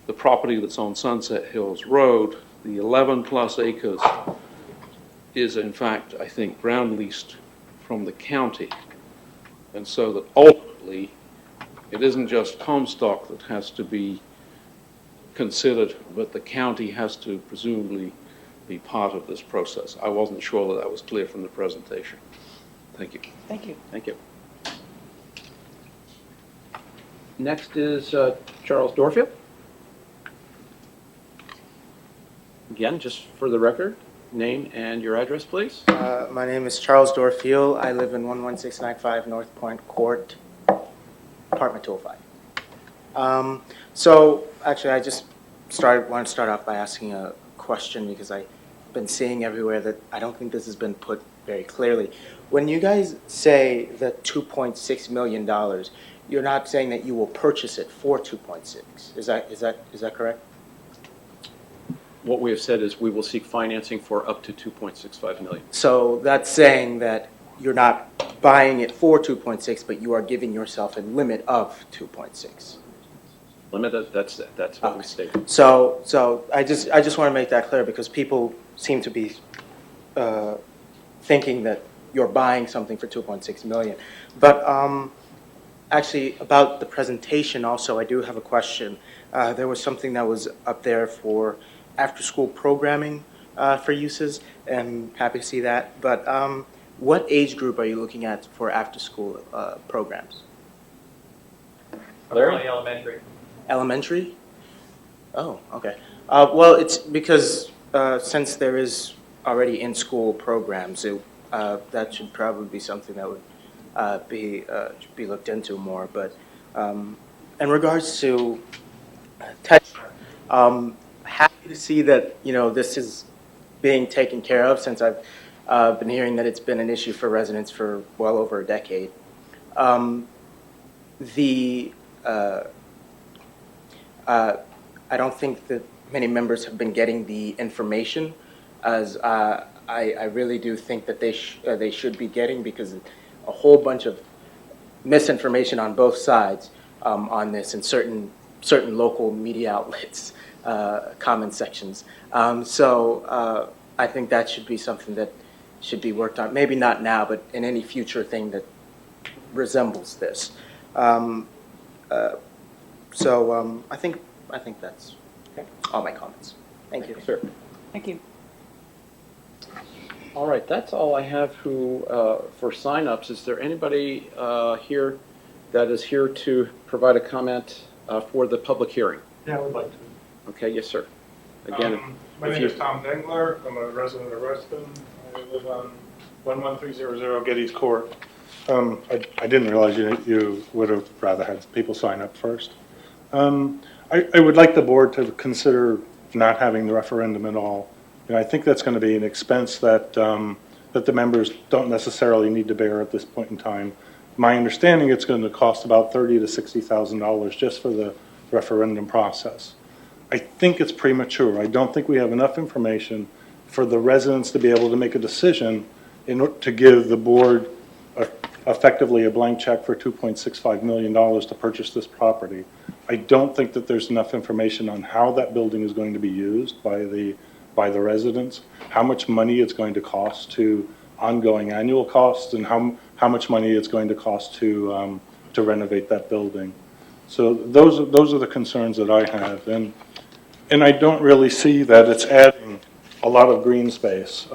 the property that's on Sunset Hills Road, the 11 plus acres, is in fact, I think, ground leased from the county. And so that ultimately, it isn't just Comstock that has to be considered, but the county has to presumably be part of this process. I wasn't sure that was clear from the presentation. Thank you. Thank you. Thank you. Next is Charles Dorfield. Again, just for the record, name and your address, please. My name is Charles Dorfield. I live in 11695 North Point Court, apartment 205. So actually, I just want to start off by asking a question because I've been seeing everywhere that I don't think this has been put very clearly. When you guys say the $2.6 million, you're not saying that you will purchase it for 2.6. Is that correct? What we have said is we will seek financing for up to $2.65 million. So that's saying that you're not buying it for 2.6, but you are giving yourself a limit of 2.6. Limited, that's what we stated. So I just want to make that clear because people seem to be thinking that you're buying something for 2.6 million. But actually, about the presentation also, I do have a question. There was something that was up there for after-school programming for uses, and I'm happy to see that. But what age group are you looking at for after-school programs? Larry? Elementary. Elementary? Oh, okay. Well, it's because since there is already in-school programs, that should probably be something that would be looked into more. But in regards to Tetra, happy to see that this is being taken care of since I've been hearing that it's been an issue for residents for well over a decade. I don't think that many members have been getting the information as I really do think that they should be getting, because a whole bunch of misinformation on both sides on this in certain local media outlets, comment sections. So I think that should be something that should be worked on. Maybe not now, but in any future thing that resembles this. So I think that's all my comments. Thank you. Sir. Thank you. All right, that's all I have for sign-ups. Is there anybody here that is here to provide a comment for the public hearing? Yeah, I would like to. Okay, yes, sir. Again, My name is Tom Dengler. I'm a resident of Reston. I live on 11300 Getty's Court. I didn't realize you would have rather had people sign up first. I would like the board to consider not having the referendum at all. I think that's going to be an expense that that the members don't necessarily need to bear at this point in time. My understanding, it's going to cost about $30,000 to $60,000 just for the referendum process. I think it's premature. I don't think we have enough information for the residents to be able to make a decision in order to give the board effectively a blank check for $2.65 million to purchase this property. I don't think that there's enough information on how that building is going to be used by the residents, how much money it's going to cost to ongoing annual costs, and how much money it's going to cost to renovate that building. So those are the concerns that I have, and I don't really see that it's adding a lot of green space.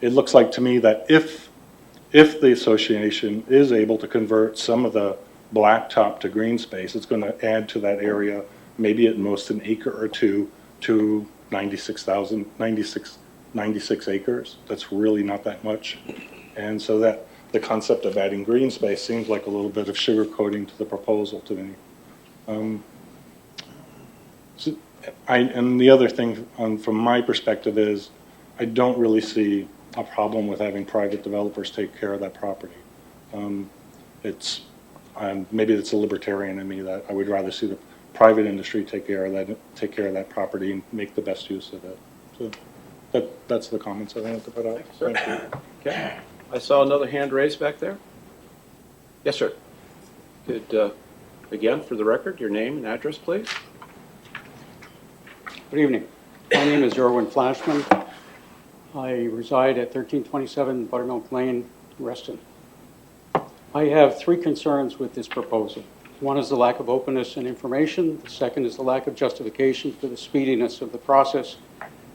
It looks like to me that if the association is able to convert some of the blacktop to green space, it's going to add to that area maybe at most an acre or two to 96 acres. That's really not that much. And so that the concept of adding green space seems like a little bit of sugarcoating to the proposal to me. And the other thing from my perspective is I don't really see a problem with having private developers take care of that property. Maybe it's a libertarian in me that I would rather see the private industry take care of that property and make the best use of it. So that's the comments I wanted to put out. Thank you, sir. Okay. I saw another hand raised back there. Yes, sir. Could, again, for the record, your name and address, please. Good evening. My name is Erwin Flashman. I reside at 1327 Buttermilk Lane, Reston. I have three concerns with this proposal. One is the lack of openness and information. The second is the lack of justification for the speediness of the process.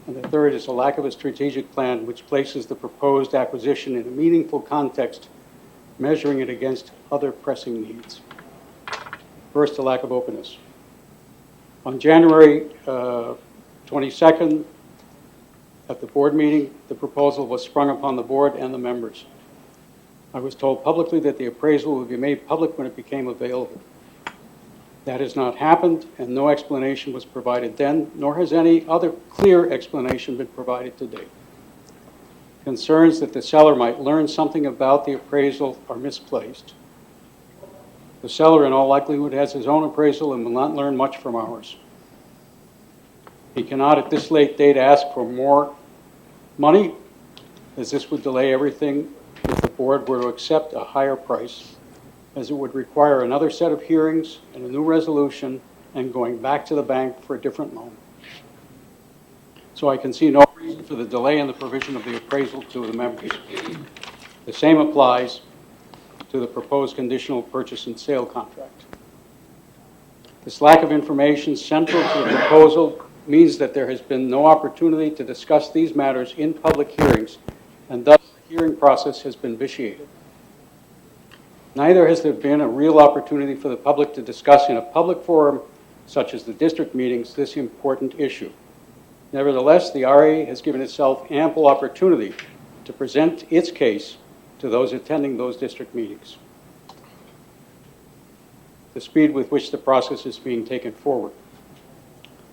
And the third is a lack of a strategic plan which places the proposed acquisition in a meaningful context, measuring it against other pressing needs. First, the lack of openness. On January 22nd, at the board meeting, the proposal was sprung upon the board and the members. I was told publicly that the appraisal would be made public when it became available. That has not happened, and no explanation was provided then, nor has any other clear explanation been provided to date. Concerns that the seller might learn something about the appraisal are misplaced. The seller, in all likelihood, has his own appraisal and will not learn much from ours. He cannot, at this late date, ask for more money, as this would delay everything if the board were to accept a higher price, as it would require another set of hearings and a new resolution and going back to the bank for a different loan. So I can see no reason for the delay in the provision of the appraisal to the members. The same applies to the proposed conditional purchase and sale contract. This lack of information central to the proposal means that there has been no opportunity to discuss these matters in public hearings, and thus the hearing process has been vitiated. Neither has there been a real opportunity for the public to discuss in a public forum, such as the district meetings, this important issue. Nevertheless, the RA has given itself ample opportunity to present its case to those attending those district meetings. The speed with which the process is being taken forward.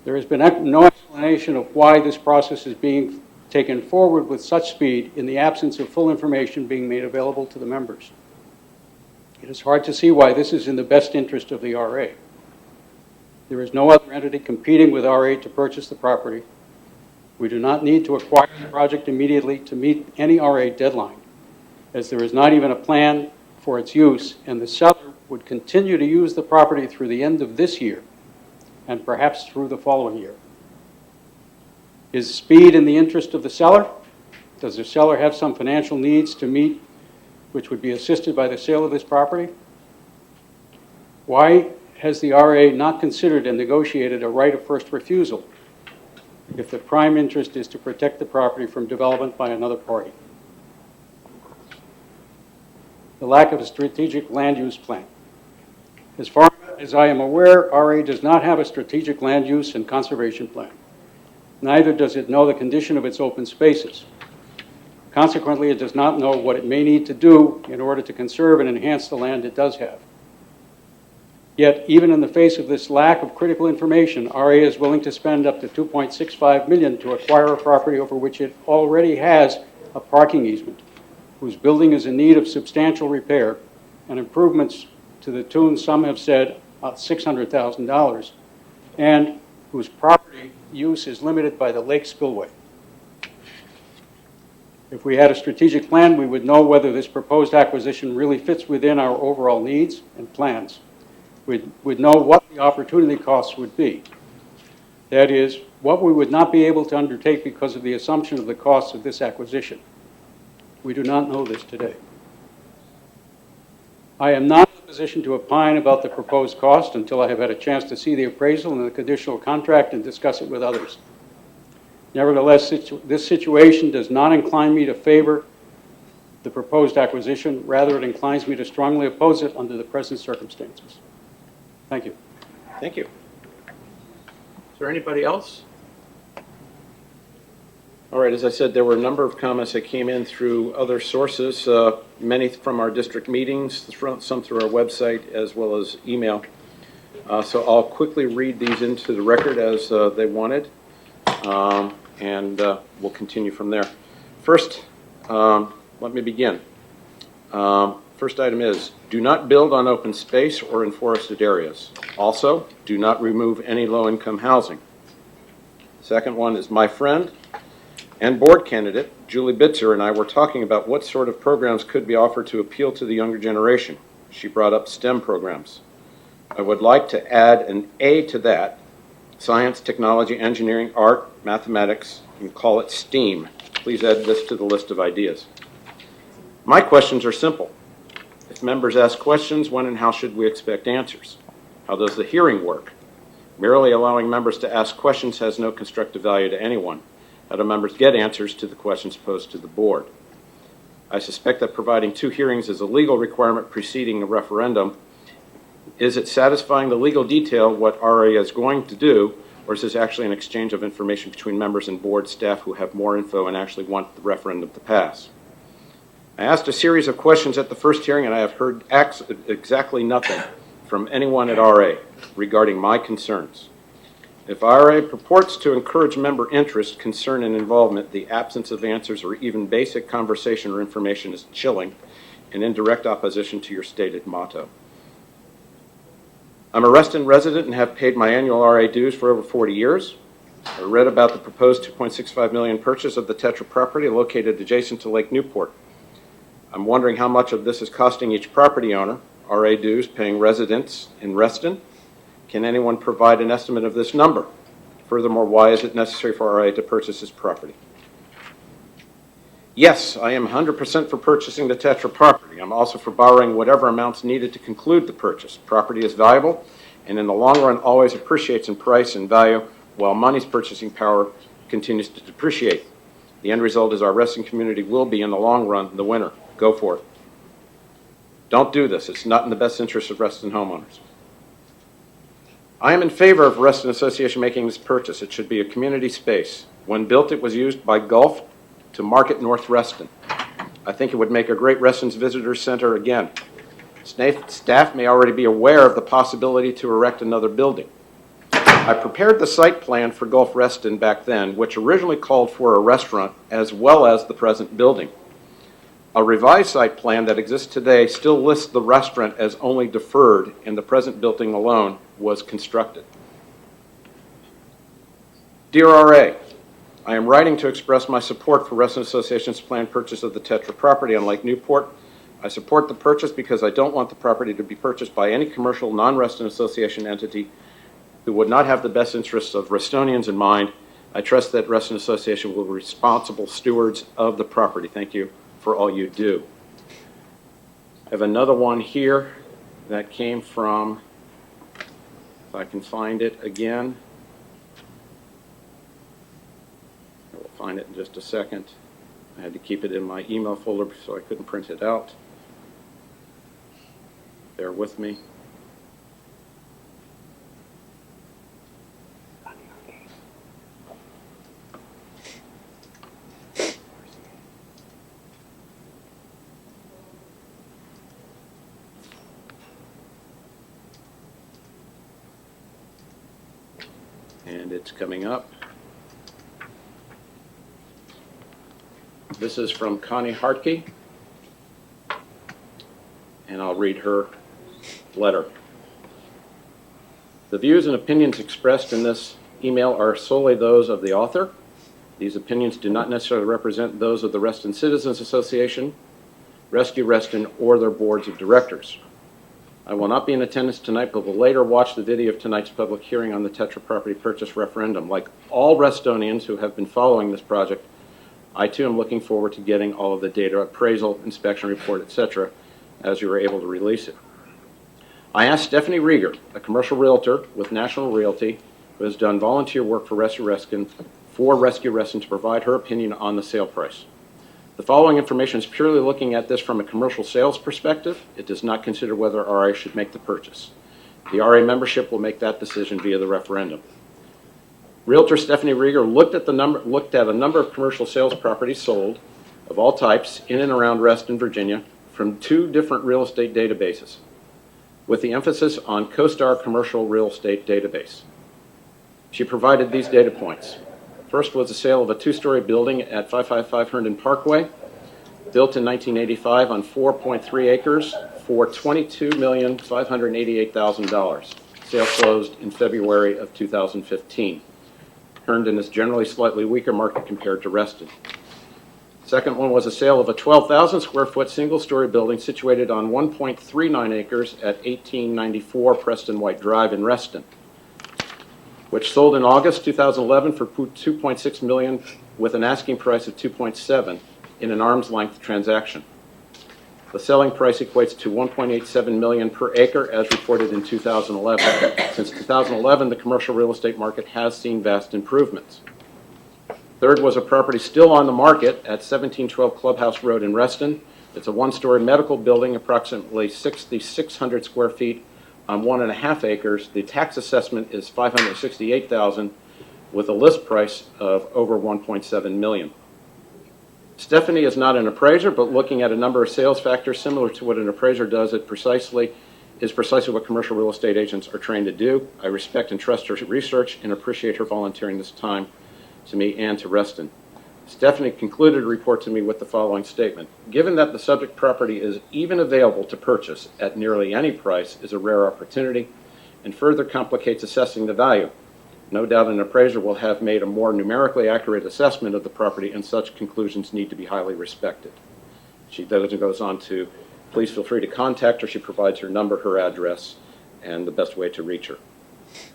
There has been no explanation of why this process is being taken forward with such speed in the absence of full information being made available to the members. It is hard to see why this is in the best interest of the RA. There is no other entity competing with RA to purchase the property. We do not need to acquire the project immediately to meet any RA deadline, as there is not even a plan for its use, and the seller would continue to use the property through the end of this year and perhaps through the following year. Is speed in the interest of the seller? Does the seller have some financial needs to meet which would be assisted by the sale of this property? Why has the RA not considered and negotiated a right of first refusal if the prime interest is to protect the property from development by another party? The lack of a strategic land use plan. As far as I am aware, RA does not have a strategic land use and conservation plan. Neither does it know the condition of its open spaces. Consequently, it does not know what it may need to do in order to conserve and enhance the land it does have. Yet, even in the face of this lack of critical information, RA is willing to spend up to $2.65 million to acquire a property over which it already has a parking easement, whose building is in need of substantial repair and improvements to the tune, some have said, $600,000, and whose property use is limited by the lake spillway. If we had a strategic plan, we would know whether this proposed acquisition really fits within our overall needs and plans. We'd know what the opportunity costs would be. That is, what we would not be able to undertake because of the assumption of the costs of this acquisition. We do not know this today. I am not in a position to opine about the proposed cost until I have had a chance to see the appraisal and the conditional contract and discuss it with others. Nevertheless, this situation does not incline me to favor the proposed acquisition. Rather, it inclines me to strongly oppose it under the present circumstances. Thank you. Thank you. Is there anybody else? All right, as I said, there were a number of comments that came in through other sources, many from our district meetings, some through our website, as well as email. So I'll quickly read these into the record as they wanted, and we'll continue from there. First, let me begin. First item is, do not build on open space or in forested areas. Also, do not remove any low-income housing. Second one is, my friend and board candidate, Julie Bitzer, and I were talking about what sort of programs could be offered to appeal to the younger generation. She brought up STEM programs. I would like to add an A to that, science, technology, engineering, art, mathematics, and call it STEAM. Please add this to the list of ideas. My questions are simple. If members ask questions, when and how should we expect answers? How does the hearing work? Merely allowing members to ask questions has no constructive value to anyone. How do members get answers to the questions posed to the board? I suspect that providing 2 hearings is a legal requirement preceding a referendum. Is it satisfying the legal detail what RA is going to do, or is this actually an exchange of information between members and board staff who have more info and actually want the referendum to pass? I asked a series of questions at the first hearing, and I have heard exactly nothing from anyone at RA regarding my concerns. If RA purports to encourage member interest, concern, and involvement, the absence of answers or even basic conversation or information is chilling and in direct opposition to your stated motto. I'm a Reston resident and have paid my annual RA dues for over 40 years. I read about the proposed $2.65 million purchase of the Tetra property located adjacent to Lake Newport. I'm wondering how much of this is costing each property owner, RA dues paying residents in Reston. Can anyone provide an estimate of this number? Furthermore, why is it necessary for RA to purchase this property? Yes, I am 100% for purchasing the Tetra property. I'm also for borrowing whatever amounts needed to conclude the purchase. Property is valuable and in the long run always appreciates in price and value while money's purchasing power continues to depreciate. The end result is our Reston community will be in the long run the winner. Go for it. Don't do this. It's not in the best interest of Reston homeowners. I am in favor of Reston Association making this purchase. It should be a community space. When built, it was used by Gulf to market North Reston. I think it would make a great Reston's Visitor Center again. Staff may already be aware of the possibility to erect another building. I prepared the site plan for Gulf Reston back then, which originally called for a restaurant as well as the present building. A revised site plan that exists today still lists the restaurant as only deferred, and the present building alone was constructed. Dear RA, I am writing to express my support for Reston Association's planned purchase of the Tetra property on Lake Newport. I support the purchase because I don't want the property to be purchased by any commercial non-Reston Association entity who would not have the best interests of Restonians in mind. I trust that Reston Association will be responsible stewards of the property. Thank you for all you do. I have another one here that came from, if I can find it again, I will find it in just a second. I had to keep it in my email folder so I couldn't print it out. Bear with me. and it's coming up. This is from Connie Hartke, and I'll read her letter. The views and opinions expressed in this email are solely those of the author. These opinions do not necessarily represent those of the Reston Citizens Association, Rescue Reston, or their boards of directors. I will not be in attendance tonight, but will later watch the video of tonight's public hearing on the Tetra property purchase referendum. Like all Restonians who have been following this project, I too am looking forward to getting all of the data, appraisal, inspection report, etc., as you are able to release it. I asked Stephanie Rieger, a commercial realtor with National Realty, who has done volunteer work for Rescue Reston, to provide her opinion on the sale price. The following information is purely looking at this from a commercial sales perspective. It does not consider whether RA should make the purchase. The RA membership will make that decision via the referendum. Realtor Stephanie Rieger looked at a number of commercial sales properties sold of all types in and around Reston, Virginia, from 2 different real estate databases, with the emphasis on CoStar Commercial Real Estate Database. She provided these data points. First was the sale of a 2-story building at 555 Herndon Parkway, built in 1985 on 4.3 acres for $22,588,000. Sale closed in February of 2015. Herndon is generally slightly weaker market compared to Reston. Second one was a sale of a 12,000 square foot single-story building situated on 1.39 acres at 1894 Preston White Drive in Reston, which sold in August 2011 for $2.6 million with an asking price of $2.7 in an arm's length transaction. The selling price equates to $1.87 million per acre as reported in 2011. Since 2011, the commercial real estate market has seen vast improvements. Third was a property still on the market at 1712 Clubhouse Road in Reston. It's a 1-story medical building, approximately 6,600 square feet on 1.5 acres. The tax assessment is $568,000 with a list price of over $1.7 million. Stephanie is not an appraiser, but looking at a number of sales factors similar to what an appraiser does, is precisely what commercial real estate agents are trained to do. I respect and trust her research and appreciate her volunteering this time to me and to Reston. Stephanie concluded a report to me with the following statement. Given that the subject property is even available to purchase at nearly any price is a rare opportunity and further complicates assessing the value. No doubt an appraiser will have made a more numerically accurate assessment of the property, and such conclusions need to be highly respected. She goes on to, please feel free to contact her. She provides her number, her address, and the best way to reach her.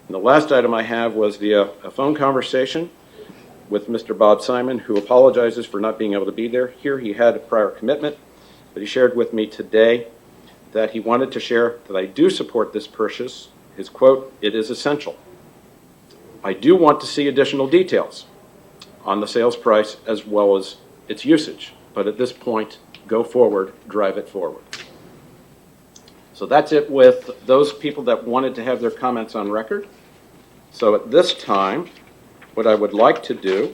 And the last item I have was a phone conversation with Mr. Bob Simon, who apologizes for not being able to be there. Here he had a prior commitment, but he shared with me today that he wanted to share that I do support this purchase. His quote, "It is essential. I do want to see additional details on the sales price as well as its usage, but at this point, go forward, drive it forward." So that's it with those people that wanted to have their comments on record. So at this time, what I would like to do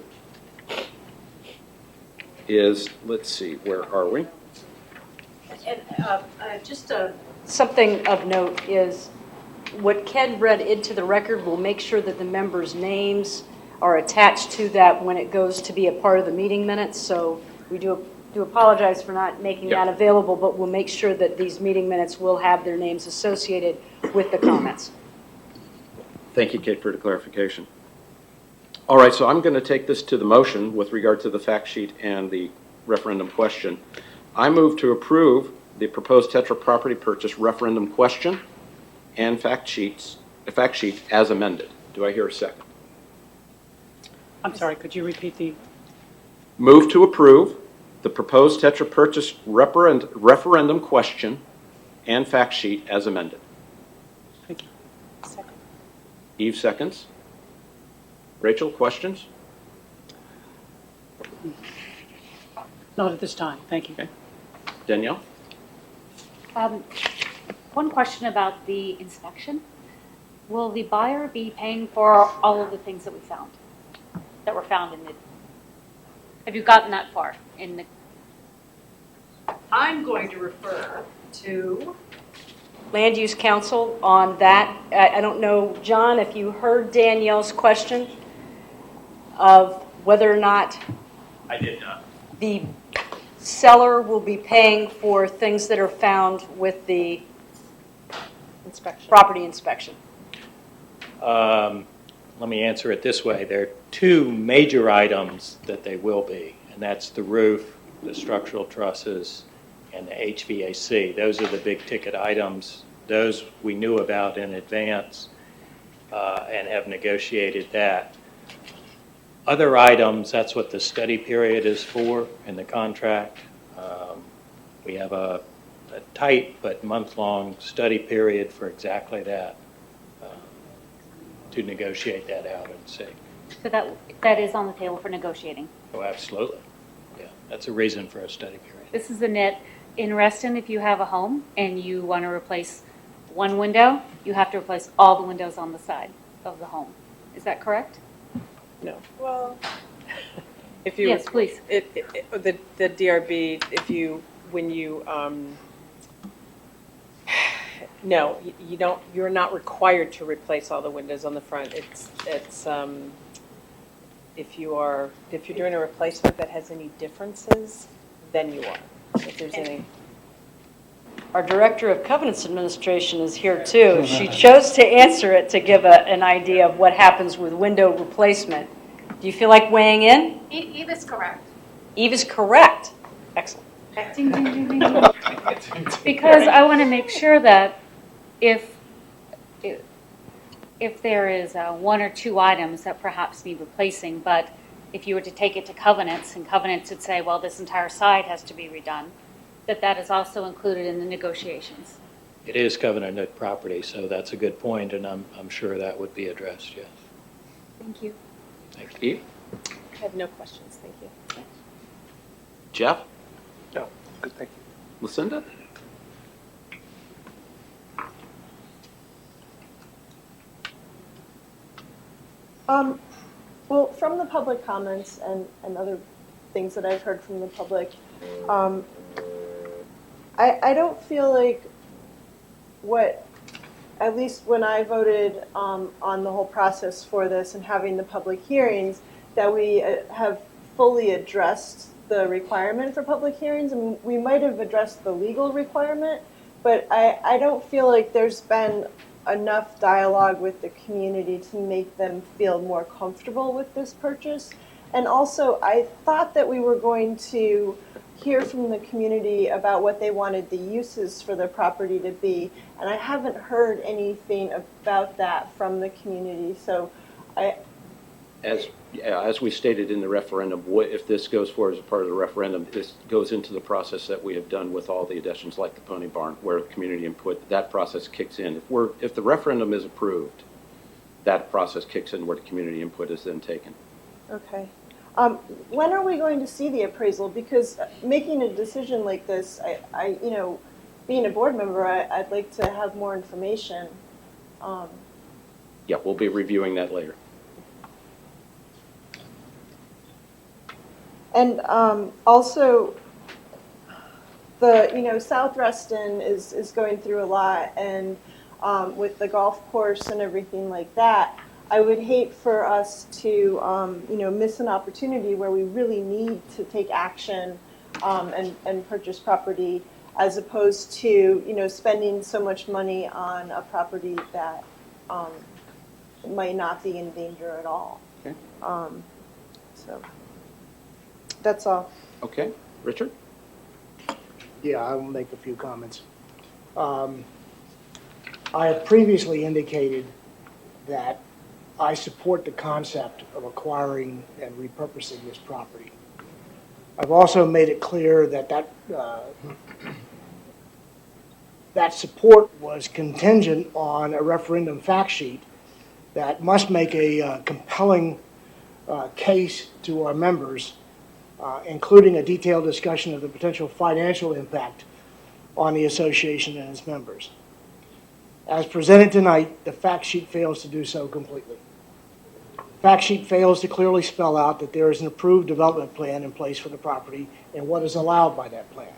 is, let's see, where are we? And just something of note is what Ken read into the record will make sure that the members' names are attached to that when it goes to be a part of the meeting minutes. So we do apologize for not making that available, but we'll make sure that these meeting minutes will have their names associated with the comments. Thank you, Kate, for the clarification. All right, so I'm going to take this to the motion with regard to the fact sheet and the referendum question. I move to approve the proposed Tetra property purchase referendum question and fact sheet as amended. Do I hear a second? I'm sorry, could you repeat the? Move to approve the proposed Tetra purchase referendum question and fact sheet as amended. Thank you. Second. Eve seconds. Rachel, questions? Not at this time, thank you. Okay. Danielle? One question about the inspection. Will the buyer be paying for all of the things that were found in the, have you gotten that far in the? I'm going to refer to Land Use Council on that. I don't know, John, if you heard Danielle's question of whether or not I did not. the seller will be paying for things that are found with the property inspection. Let me answer it this way. There are two major items that they will be, and that's the roof, the structural trusses, and the HVAC. Those are the big ticket items. Those we knew about in advance and have negotiated that. Other items, that's what the study period is for in the contract. We have a tight but month-long study period for exactly that, to negotiate that out and see. So that is on the table for negotiating. Oh, absolutely. Yeah, that's a reason for a study period. This is the net. In Reston, if you have a home and you want to replace one window, you have to replace all the windows on the side of the home. Is that correct? No. Well, if you. Yes, please. The DRB, if you, when you, no, you don't, you're not required to replace all the windows on the front. It's, if you're doing a replacement that has any differences, then you are. If there's any. Our Director of Covenants Administration is here too. She chose to answer it to give an idea of what happens with window replacement. Do you feel like weighing in? Eve is correct. Eve is correct. Excellent. Ding, ding, ding, ding, ding. Because I want to make sure that if there is one or two items that perhaps need replacing, but if you were to take it to covenants and covenants would say, well, this entire side has to be redone, that is also included in the negotiations. It is covenanted property, so that's a good point, and I'm sure that would be addressed, yes. Thank you. Thank you. I have no questions, thank you. Jeff? No, good, thank you. Lucinda? Well, from the public comments and other things that I've heard from the public, I don't feel like at least when I voted on the whole process for this and having the public hearings, that we have fully addressed the requirement for public hearings. I mean, we might have addressed the legal requirement, but I don't feel like there's been enough dialogue with the community to make them feel more comfortable with this purchase. And also, I thought that we were going to hear from the community about what they wanted the uses for the property to be, and I haven't heard anything about that from the community. So As we stated in the referendum, if this goes forward as a part of the referendum, this goes into the process that we have done with all the additions like the Pony Barn, where community input, that process kicks in. If the referendum is approved, that process kicks in where the community input is then taken. Okay. When are we going to see the appraisal? Because making a decision like this, I being a board member, I'd like to have more information. Yeah, we'll be reviewing that later. And also, South Reston is going through a lot, and with the golf course and everything like that, I would hate for us to, miss an opportunity where we really need to take action and purchase property, as opposed to, spending so much money on a property that might not be in danger at all. Okay. So that's all. Okay. Richard? Yeah, I will make a few comments. I have previously indicated that I support the concept of acquiring and repurposing this property. I've also made it clear that that support was contingent on a referendum fact sheet that must make a compelling case to our members, including a detailed discussion of the potential financial impact on the association and its members. As presented tonight, the fact sheet fails to do so completely. The fact sheet fails to clearly spell out that there is an approved development plan in place for the property and what is allowed by that plan.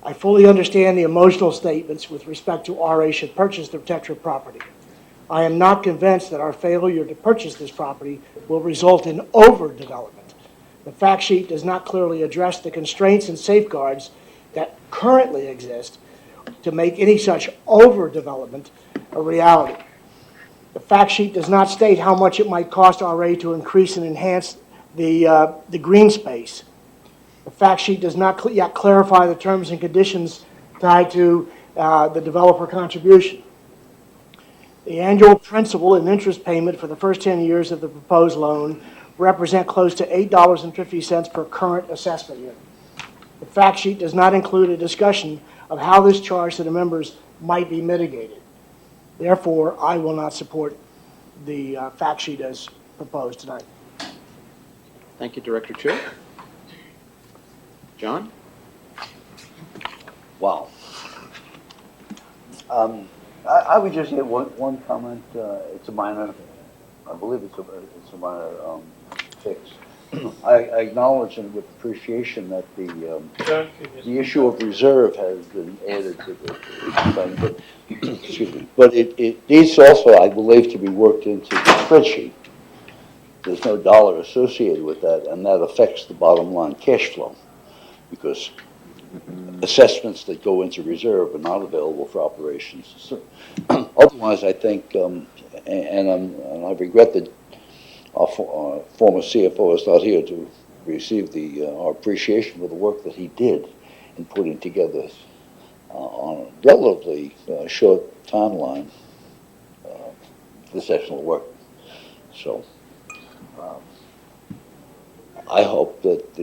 I fully understand the emotional statements with respect to RA should purchase the Tetra property. I am not convinced that our failure to purchase this property will result in overdevelopment. The fact sheet does not clearly address the constraints and safeguards that currently exist to make any such overdevelopment a reality. The fact sheet does not state how much it might cost RA to increase and enhance the green space. The fact sheet does not yet clarify the terms and conditions tied to the developer contribution. The annual principal and interest payment for the first 10 years of the proposed loan represent close to $8.50 per current assessment unit. The fact sheet does not include a discussion of how this charge to the members might be mitigated. Therefore, I will not support the fact sheet as proposed tonight. Thank you, Director Chu. John? Wow. I would just add one comment. It's a minor, I believe it's a minor fix. I acknowledge and with appreciation that the issue of reserve has been added to the thing, but excuse me. But it needs also, I believe, to be worked into the spreadsheet. There's no dollar associated with that, and that affects the bottom line cash flow, because assessments that go into reserve are not available for operations. So, otherwise, I think, and I regret that our former CFO is not here to receive our appreciation for the work that he did in putting together on a relatively short timeline this excellent work. So I hope that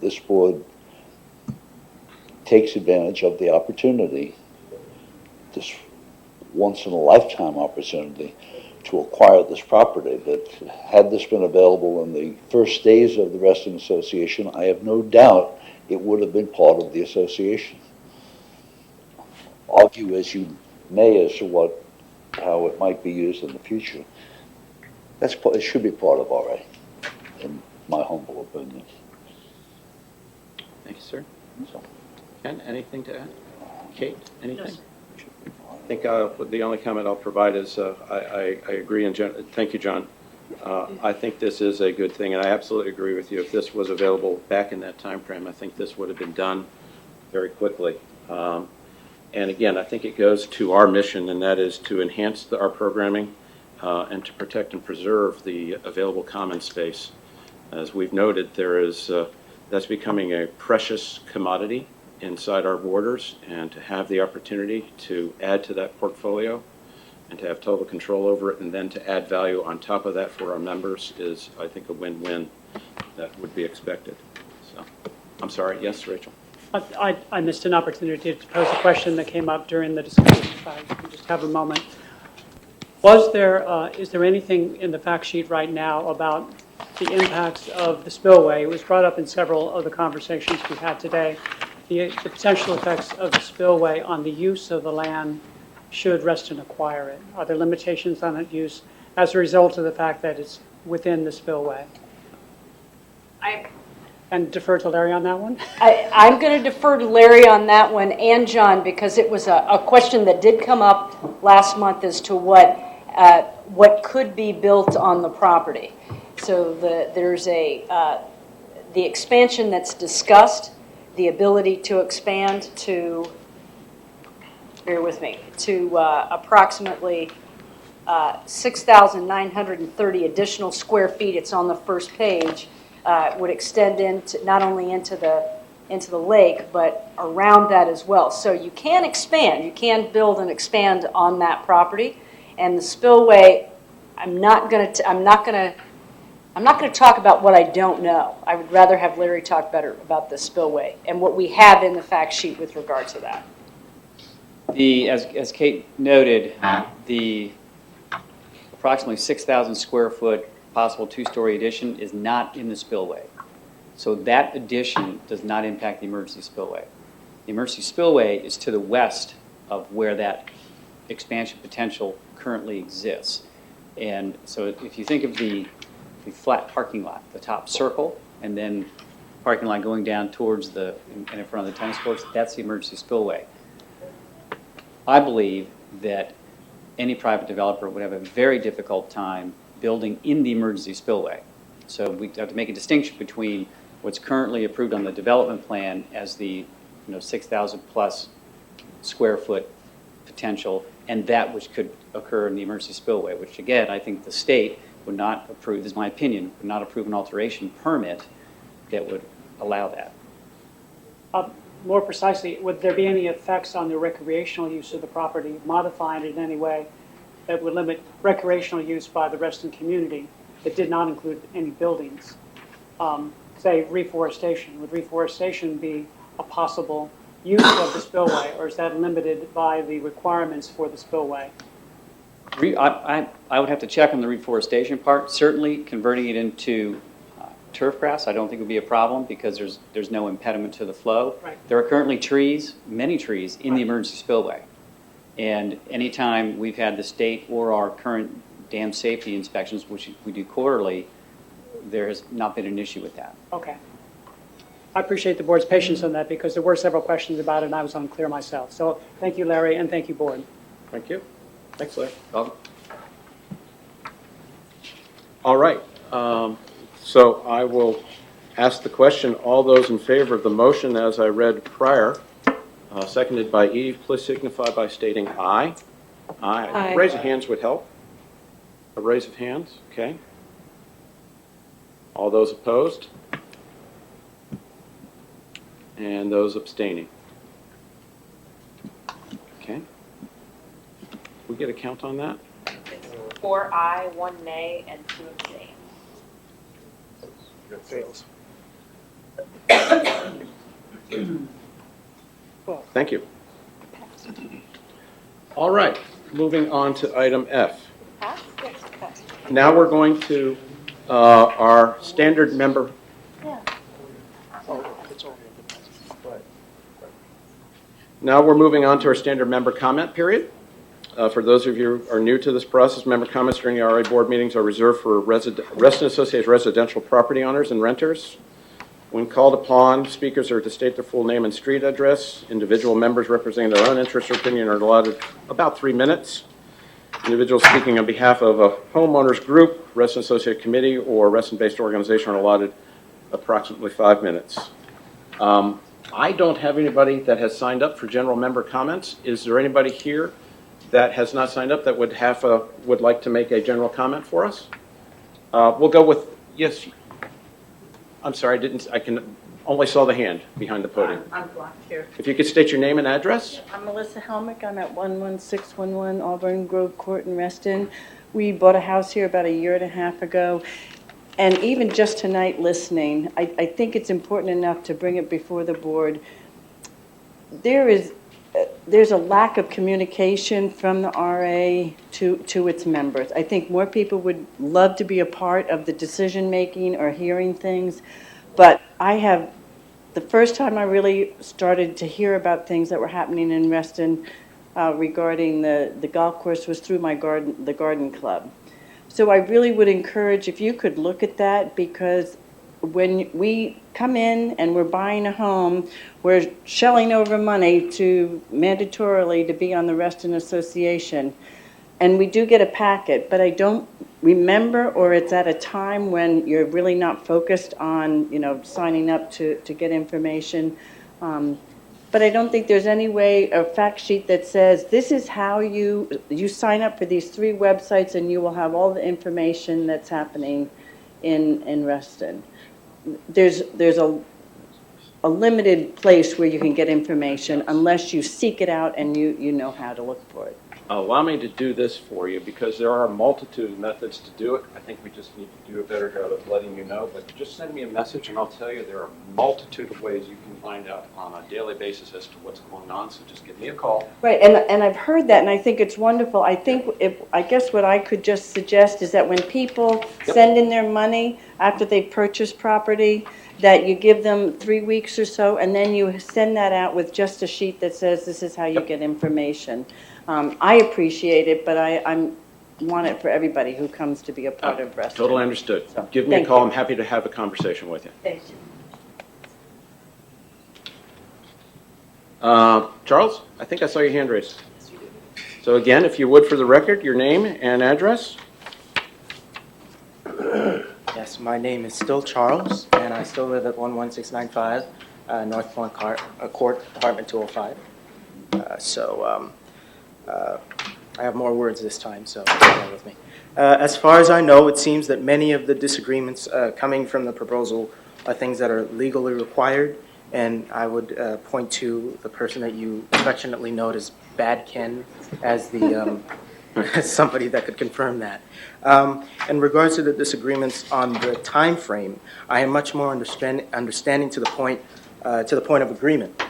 this board takes advantage of the opportunity, this once-in-a-lifetime opportunity, to acquire this property. That had this been available in the first days of the Reston Association, I have no doubt it would have been part of the association. Argue as you may as to how it might be used in the future. It should be part of RA, in my humble opinion. Thank you, sir. So. Ken, anything to add? Kate, anything? I think the only comment I'll provide is I agree, and thank you, John. I think this is a good thing, and I absolutely agree with you. If this was available back in that time frame, I think this would have been done very quickly. And again, I think it goes to our mission, and that is to enhance our programming and to protect and preserve the available common space. As we've noted, that's becoming a precious commodity inside our borders, and to have the opportunity to add to that portfolio and to have total control over it, and then to add value on top of that for our members is, I think, a win-win that would be expected. So, I'm sorry. Yes, Rachel? I missed an opportunity to pose a question that came up during the discussion. If I can just have a moment. Is there anything in the fact sheet right now about the impacts of the spillway? It was brought up in several of the conversations we've had today. The potential effects of the spillway on the use of the land should Reston acquire it. Are there limitations on its use as a result of the fact that it's within the spillway? And defer to Larry on that one? I'm going to defer to Larry on that one and John, because it was a question that did come up last month as to what could be built on the property. So there's the expansion that's discussed, the ability to expand to, bear with me, to approximately 6,930 additional square feet. It's on the first page. Would extend into not only into the lake, but around that as well. So you can expand. You can build and expand on that property. And the spillway, I'm not going to talk about what I don't know. I would rather have Larry talk better about the spillway and what we have in the fact sheet with regard to that. As Kate noted, the approximately 6,000 square foot possible two-story addition is not in the spillway. So that addition does not impact the emergency spillway. The emergency spillway is to the west of where that expansion potential currently exists. And so if you think of the flat parking lot, the top circle, and then parking lot going down towards and in front of the tennis courts, that's the emergency spillway. I believe that any private developer would have a very difficult time building in the emergency spillway. So we have to make a distinction between what's currently approved on the development plan as the 6,000 plus square foot potential, and that which could occur in the emergency spillway, which again, I think the state would not approve, this is my opinion, would not approve an alteration permit that would allow that. More precisely, would there be any effects on the recreational use of the property, modifying it in any way that would limit recreational use by the Reston community that did not include any buildings? Say reforestation. Would reforestation be a possible use of the spillway, or is that limited by the requirements for the spillway? I would have to check on the reforestation part. Certainly converting it into turf grass I don't think would be a problem because there's no impediment to the flow. Right. There are currently trees, many trees, in the emergency spillway. And anytime we've had the state or our current dam safety inspections, which we do quarterly, there has not been an issue with that. Okay. I appreciate the board's patience on that because there were several questions about it and I was unclear myself. So thank you, Larry, and thank you, board. Thank you. Thanks, Larry. Well, All right. So I will ask the question. All those in favor of the motion as I read prior, seconded by Eve, please signify by stating aye. Aye. Aye. Raise of hands would help. A raise of hands, okay. All those opposed? And those abstaining. Okay. We get a count on that? It's 4 aye, 1 nay, and 2 abstain. It fails. Thank you. All right, moving on to item F. Now we're going to our standard member. Now we're moving on to our standard member comment period. For those of you who are new to this process, member comments during the RA board meetings are reserved for Reston Association residential property owners and renters. When called upon, speakers are to state their full name and street address. Individual members representing their own interest or opinion are allotted about 3 minutes. Individuals speaking on behalf of a homeowners group, Reston Association committee, or Reston-based organization are allotted approximately 5 minutes. I don't have anybody that has signed up for general member comments. Is there anybody here that has not signed up that would like to make a general comment for us? We'll go with, yes. I'm sorry, I can only saw the hand behind the podium. I'm blocked here. If you could state your name and address. I'm Melissa Helmick. I'm at 11611 Auburn Grove Court in Reston. We bought a house here about 1.5 years ago. And even just tonight listening, I think it's important enough to bring it before the board. There's a lack of communication from the RA to its members. I think more people would love to be a part of the decision-making or hearing things, but the first time I really started to hear about things that were happening in Reston regarding the golf course was through the garden club. So I really would encourage if you could look at that, because when we come in and we're buying a home, we're shelling over money mandatorily to be on the Reston Association. And we do get a packet, but I don't remember, or it's at a time when you're really not focused on, signing up to get information. But I don't think there's any way, a fact sheet that says, this is how you sign up for these 3 websites and you will have all the information that's happening in Reston. There's a limited place where you can get information unless you seek it out and you know how to look for it. Allow me to do this for you because there are a multitude of methods to do it. I think we just need to do a better job of letting you know, but just send me a message and I'll tell you there are a multitude of ways you can find out on a daily basis as to what's going on, so just give me a call. Right, and I've heard that and I think it's wonderful. I guess what I could just suggest is that when people send in their money after they purchase property, that you give them 3 weeks or so and then you send that out with just a sheet that says this is how you get information. I appreciate it, but I want it for everybody who comes to be a part of Reston. Totally understood. So, Give me a call. you. I'm happy to have a conversation with you. Thank you. Charles, I think I saw your hand raised. So again, if you would, for the record, your name and address. Yes, my name is still Charles, and I still live at 11695 North Point Court, Apartment 205. I have more words this time, so bear with me. As far as I know, it seems that many of the disagreements coming from the proposal are things that are legally required, and I would point to the person that you affectionately note as Bad Ken as the as somebody that could confirm that. In regards to the disagreements on the time frame, I am much more understanding to the point of agreement.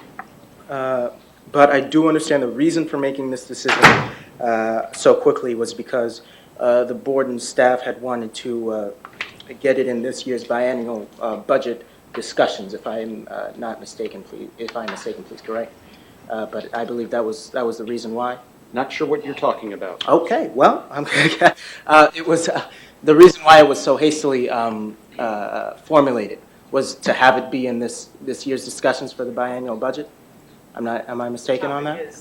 But I do understand the reason for making this decision so quickly was because the board and staff had wanted to get it in this year's biennial budget discussions. If I'm not mistaken, please. If I'm mistaken, please correct. But I believe that was the reason why. Not sure what you're talking about. Okay, well, it was the reason why it was so hastily formulated was to have it be in this year's discussions for the biennial budget. Am I mistaken on that?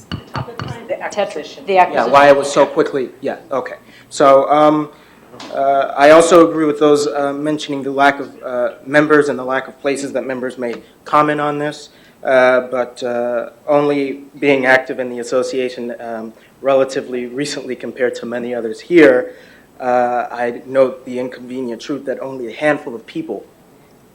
The acquisition. The acquisition. Yeah, why it was so quickly, yeah, okay. So I also agree with those mentioning the lack of members and the lack of places that members may comment on this, but only being active in the association relatively recently compared to many others here, I note the inconvenient truth that only a handful of people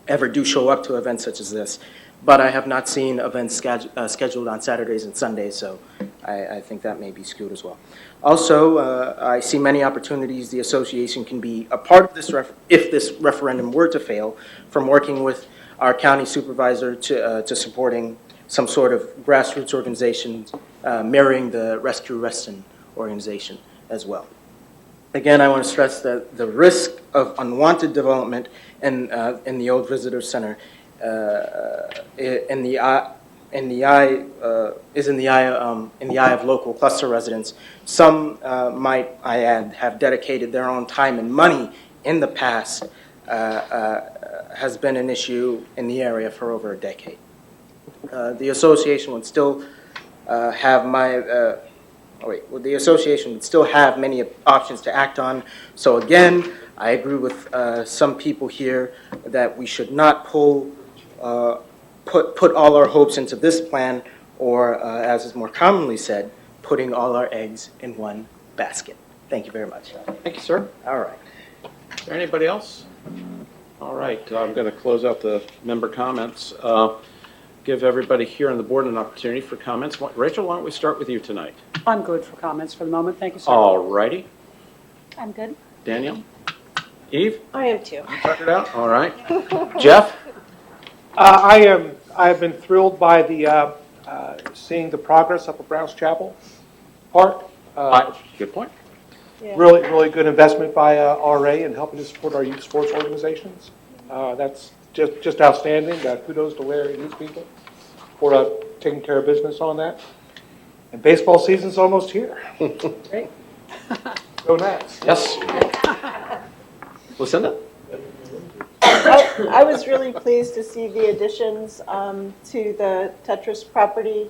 ever do show up to events such as this. But I have not seen events scheduled on Saturdays and Sundays, so I think that may be skewed as well. Also, I see many opportunities the association can be a part of this if this referendum were to fail, from working with our county supervisor to supporting some sort of grassroots organization mirroring the Rescue Reston organization as well. Again, I want to stress that the risk of unwanted development in the old visitor center in the eye of local cluster residents. Some might, I add, have dedicated their own time and money in the past. Has been an issue in the area for over a decade. The association would still have the association would still have many options to act on. So again, I agree with some people here that we should not put all our hopes into this plan, or as is more commonly said, putting all our eggs in one basket. Thank you very much. Thank you, sir. All right. Is there anybody else? All right, I'm going to close out the member comments. Give everybody here on the board an opportunity for comments. Rachel, why don't we start with you tonight? I'm good for comments for the moment. Thank you, sir. All righty. I'm good. Daniel? Eve? I am too. You tuck it out? All right. Jeff? I have been thrilled by the seeing the progress up at Browns Chapel Park. Good point. Yeah. Really good investment by RA in helping to support our youth sports organizations. That's just outstanding. Kudos to Larry and his people for taking care of business on that. And baseball season's almost here. Great. Go Nats. Yes. Lucinda? I was really pleased to see the additions to the Tetris property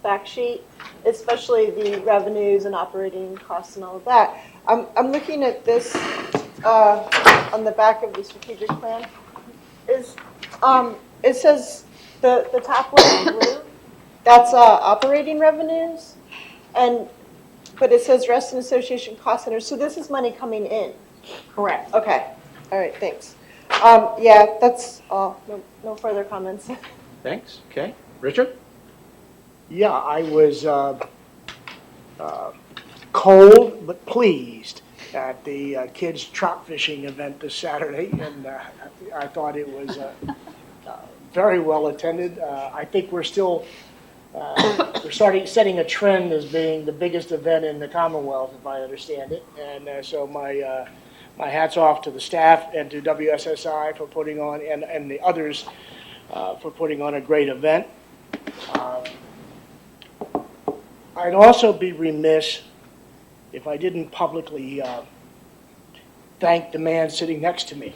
fact sheet, especially the revenues and operating costs and all of that. I'm looking at this on the back of the strategic plan. It says the top one in blue, that's operating revenues, but it says Reston Association cost center. So this is money coming in. Correct. Okay. All right. Thanks. Yeah, that's all. No further comments. Thanks. Okay. Richard? Yeah, I was cold but pleased at the kids' trout fishing event this Saturday, and I thought it was very well attended. I think we're still setting a trend as being the biggest event in the Commonwealth, if I understand it, and so my hat's off to the staff and to WSSI for putting on, and the others for putting on a great event. I'd also be remiss if I didn't publicly thank the man sitting next to me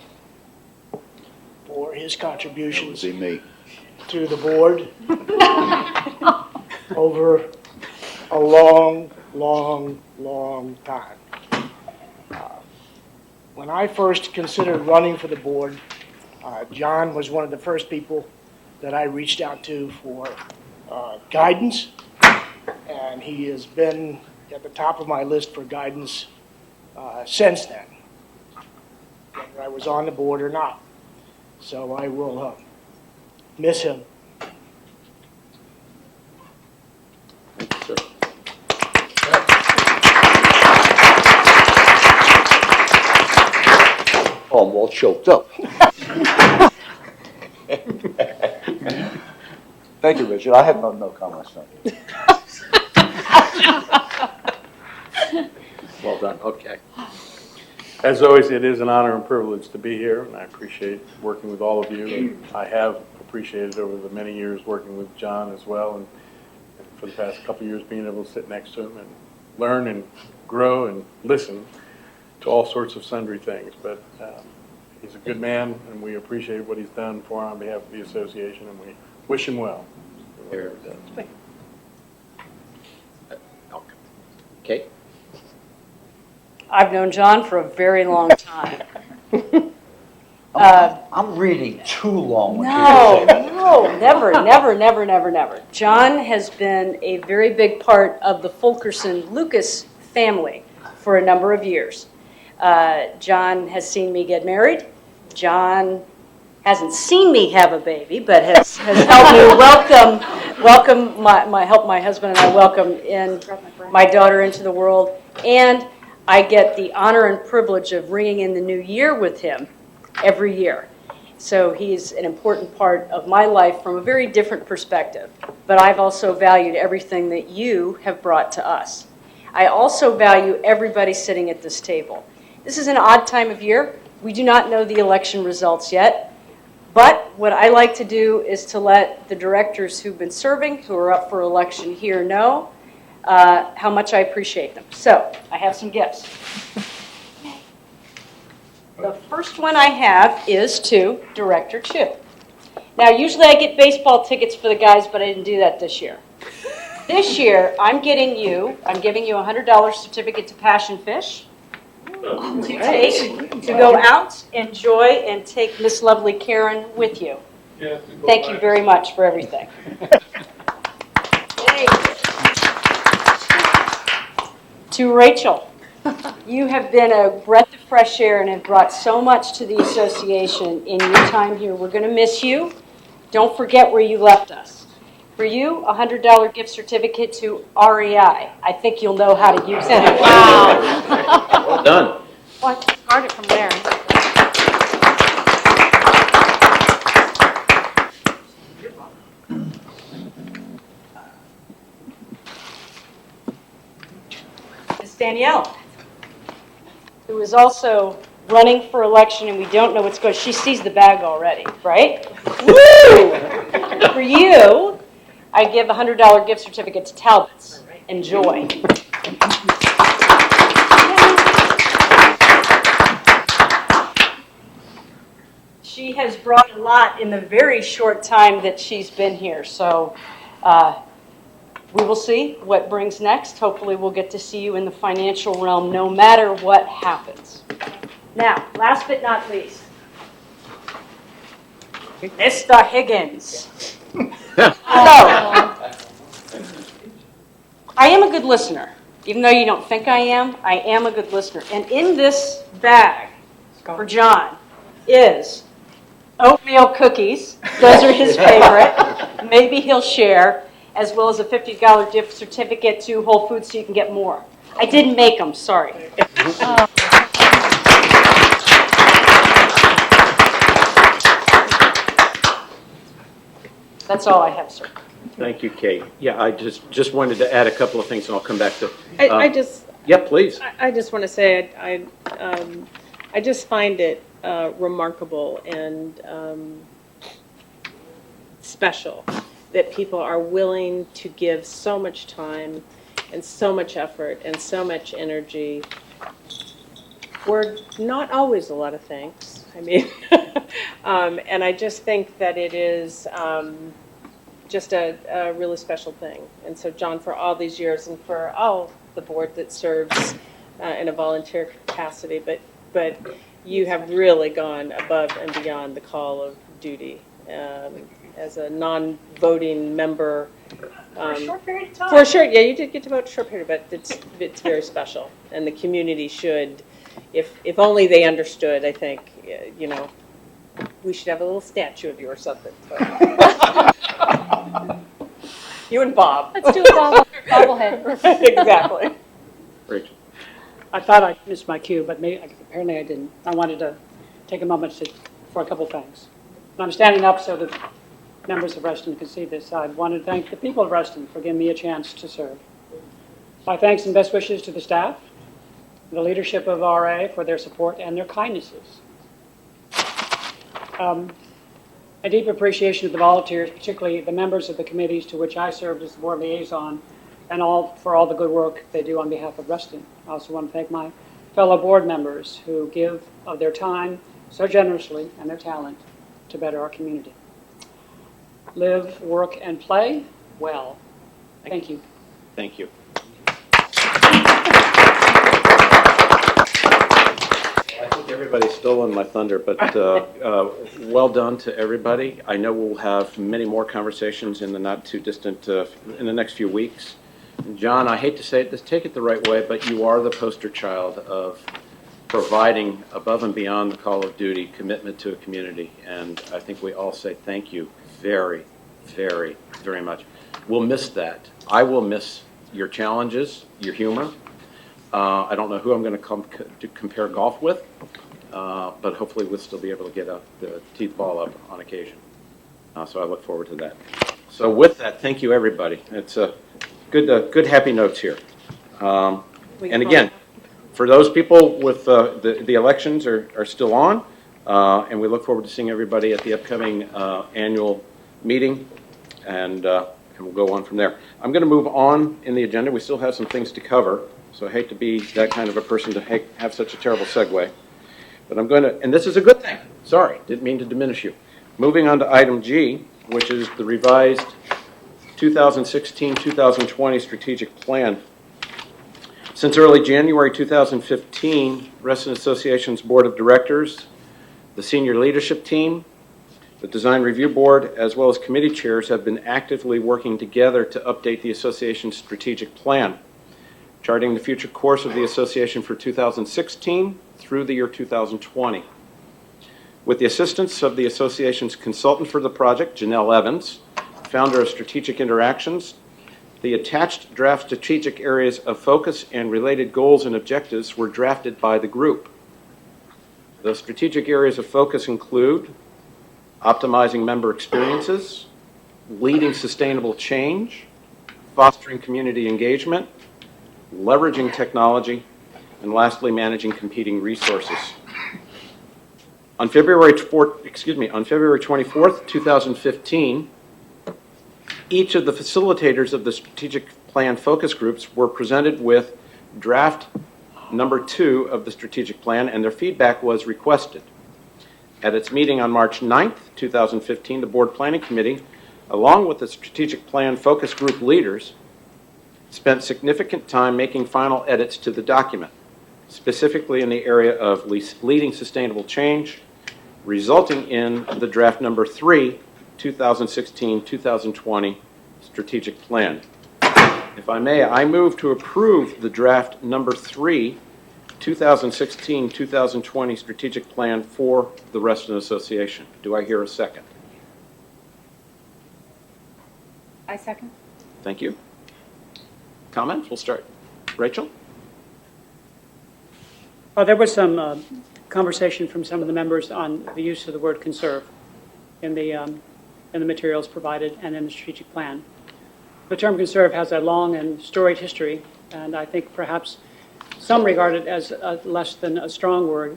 for his contributions. That would be me. to the board over a long, long, long time. When I first considered running for the board, John was one of the first people that I reached out to for guidance, and he has been at the top of my list for guidance since then, whether I was on the board or not. So I will miss him. Thank you, sir. Oh, I'm all choked up. Thank you, Richard. I have no comments. Thank you. Well done, okay. As always, it is an honor and privilege to be here, and I appreciate working with all of you. And I have appreciated over the many years working with John as well, and for the past couple of years being able to sit next to him and learn and grow and listen to all sorts of sundry things. But he's a good man, and we appreciate what he's done for on behalf of the association, and we wish him well. Kate? I've known John for a very long time. I'm reading too long. No, never, never, never, never, never. John has been a very big part of the Fulkerson-Lucas family for a number of years. John has seen me get married. John hasn't seen me have a baby, but has helped me welcome my husband and I welcome in my daughter into the world. And I get the honor and privilege of ringing in the new year with him every year. So he's an important part of my life from a very different perspective. But I've also valued everything that you have brought to us. I also value everybody sitting at this table. This is an odd time of year. We do not know the election results yet. But what I like to do is to let the directors who've been serving, who are up for election here, know how much I appreciate them. So I have some gifts. The first one I have is to Director Chu. Now, usually I get baseball tickets for the guys, but I didn't do that this year. This year, I'm giving you a $100 certificate to Passion Fish to go out, enjoy, and take Miss Lovely Karen with you. Thank you very much for everything. To Rachel, you have been a breath of fresh air and have brought so much to the association in your time here. We're going to miss you. Don't forget where you left us. For you, a $100 gift certificate to REI. I think you'll know how to use it. Wow. Well done. Well, I start it from there. Miss Danielle, who is also running for election, and we don't know what's going. She sees the bag already, right? Woo! For you, I give a $100 gift certificate to Talbot's. Enjoy. She has brought a lot in the very short time that she's been here, so we will see what brings next. Hopefully we'll get to see you in the financial realm no matter what happens. Now, last but not least, Mr. Higgins. So, I am a good listener. Even though you don't think I am a good listener. And in this bag for John is oatmeal cookies. Those are his favorite. Maybe he'll share, as well as a $50 gift certificate to Whole Foods so you can get more. I didn't make them, sorry. That's all I have, sir. Thank you, Kate. Yeah, I just wanted to add a couple of things, and I'll come back to. I just Please. I just want to say I just find it remarkable and special that people are willing to give so much time and so much effort and so much energy for not always a lot of thanks. I mean, and I just think that it is just a really special thing. And so, John, for all these years and for all the board that serves in a volunteer capacity, but you have really gone above and beyond the call of duty as a non-voting member. For a short period of time. For a short, yeah, you did get to vote a short period, but it's very special, and the community should, if only they understood. I think you know, we should have a little statue of you or something. You and Bob. Let's do a bobblehead. Right, exactly. Rachel. I thought I missed my cue, but apparently I didn't. I wanted to take a moment for a couple things. And I'm standing up so that members of Reston can see this. I want to thank the people of Reston for giving me a chance to serve. My thanks and best wishes to the staff, the leadership of RA for their support and their kindnesses. A deep appreciation of the volunteers, particularly the members of the committees to which I served as the board liaison, and for all the good work they do on behalf of Reston. I also want to thank my fellow board members who give of their time so generously and their talent to better our community. Live, work, and play well. Thank you. Thank you. I think everybody's stolen my thunder, but well done to everybody. I know we'll have many more conversations in the not too distant, in the next few weeks. And John, I hate to say it, take it the right way, but you are the poster child of providing above and beyond the call of duty commitment to a community. And I think we all say thank you very, very, very much. We'll miss that. I will miss your challenges, your humor. I don't know who I'm going to compare golf with, but hopefully we'll still be able to get the teeth ball up on occasion. So I look forward to that. So with that, thank you, everybody. It's a good happy notes here. And again, for those people with the elections are still on, and we look forward to seeing everybody at the upcoming annual meeting, and we'll go on from there. I'm going to move on in the agenda. We still have some things to cover, so I hate to be that kind of a person to have such a terrible segue. But I'm going to, and this is a good thing. Sorry, didn't mean to diminish you. Moving on to item G, which is the revised 2016-2020 strategic plan. Since early January 2015, Reston Association's Board of Directors, the senior leadership team, the Design Review Board, as well as committee chairs have been actively working together to update the association's strategic plan, charting the future course of the association for 2016 through the year 2020. With the assistance of the association's consultant for the project, Janelle Evans, founder of Strategic Interactions, the attached draft strategic areas of focus and related goals and objectives were drafted by the group. The strategic areas of focus include optimizing member experiences, leading sustainable change, fostering community engagement, leveraging technology, and lastly, managing competing resources. On February 24th, 2015, each of the facilitators of the strategic plan focus groups were presented with draft number 2 of the strategic plan, and their feedback was requested. At its meeting on March 9th, 2015, the Board Planning Committee, along with the strategic plan focus group leaders, spent significant time making final edits to the document, specifically in the area of leading sustainable change, resulting in the draft number 3, 2016-2020 strategic plan. If I may, I move to approve the draft number 3, 2016-2020 strategic plan for the Reston Association. Do I hear a second? I second. Thank you. Comments? We'll start. Rachel? There was some conversation from some of the members on the use of the word conserve in the materials provided and in the strategic plan. The term conserve has a long and storied history, and I think perhaps some regard it as less than a strong word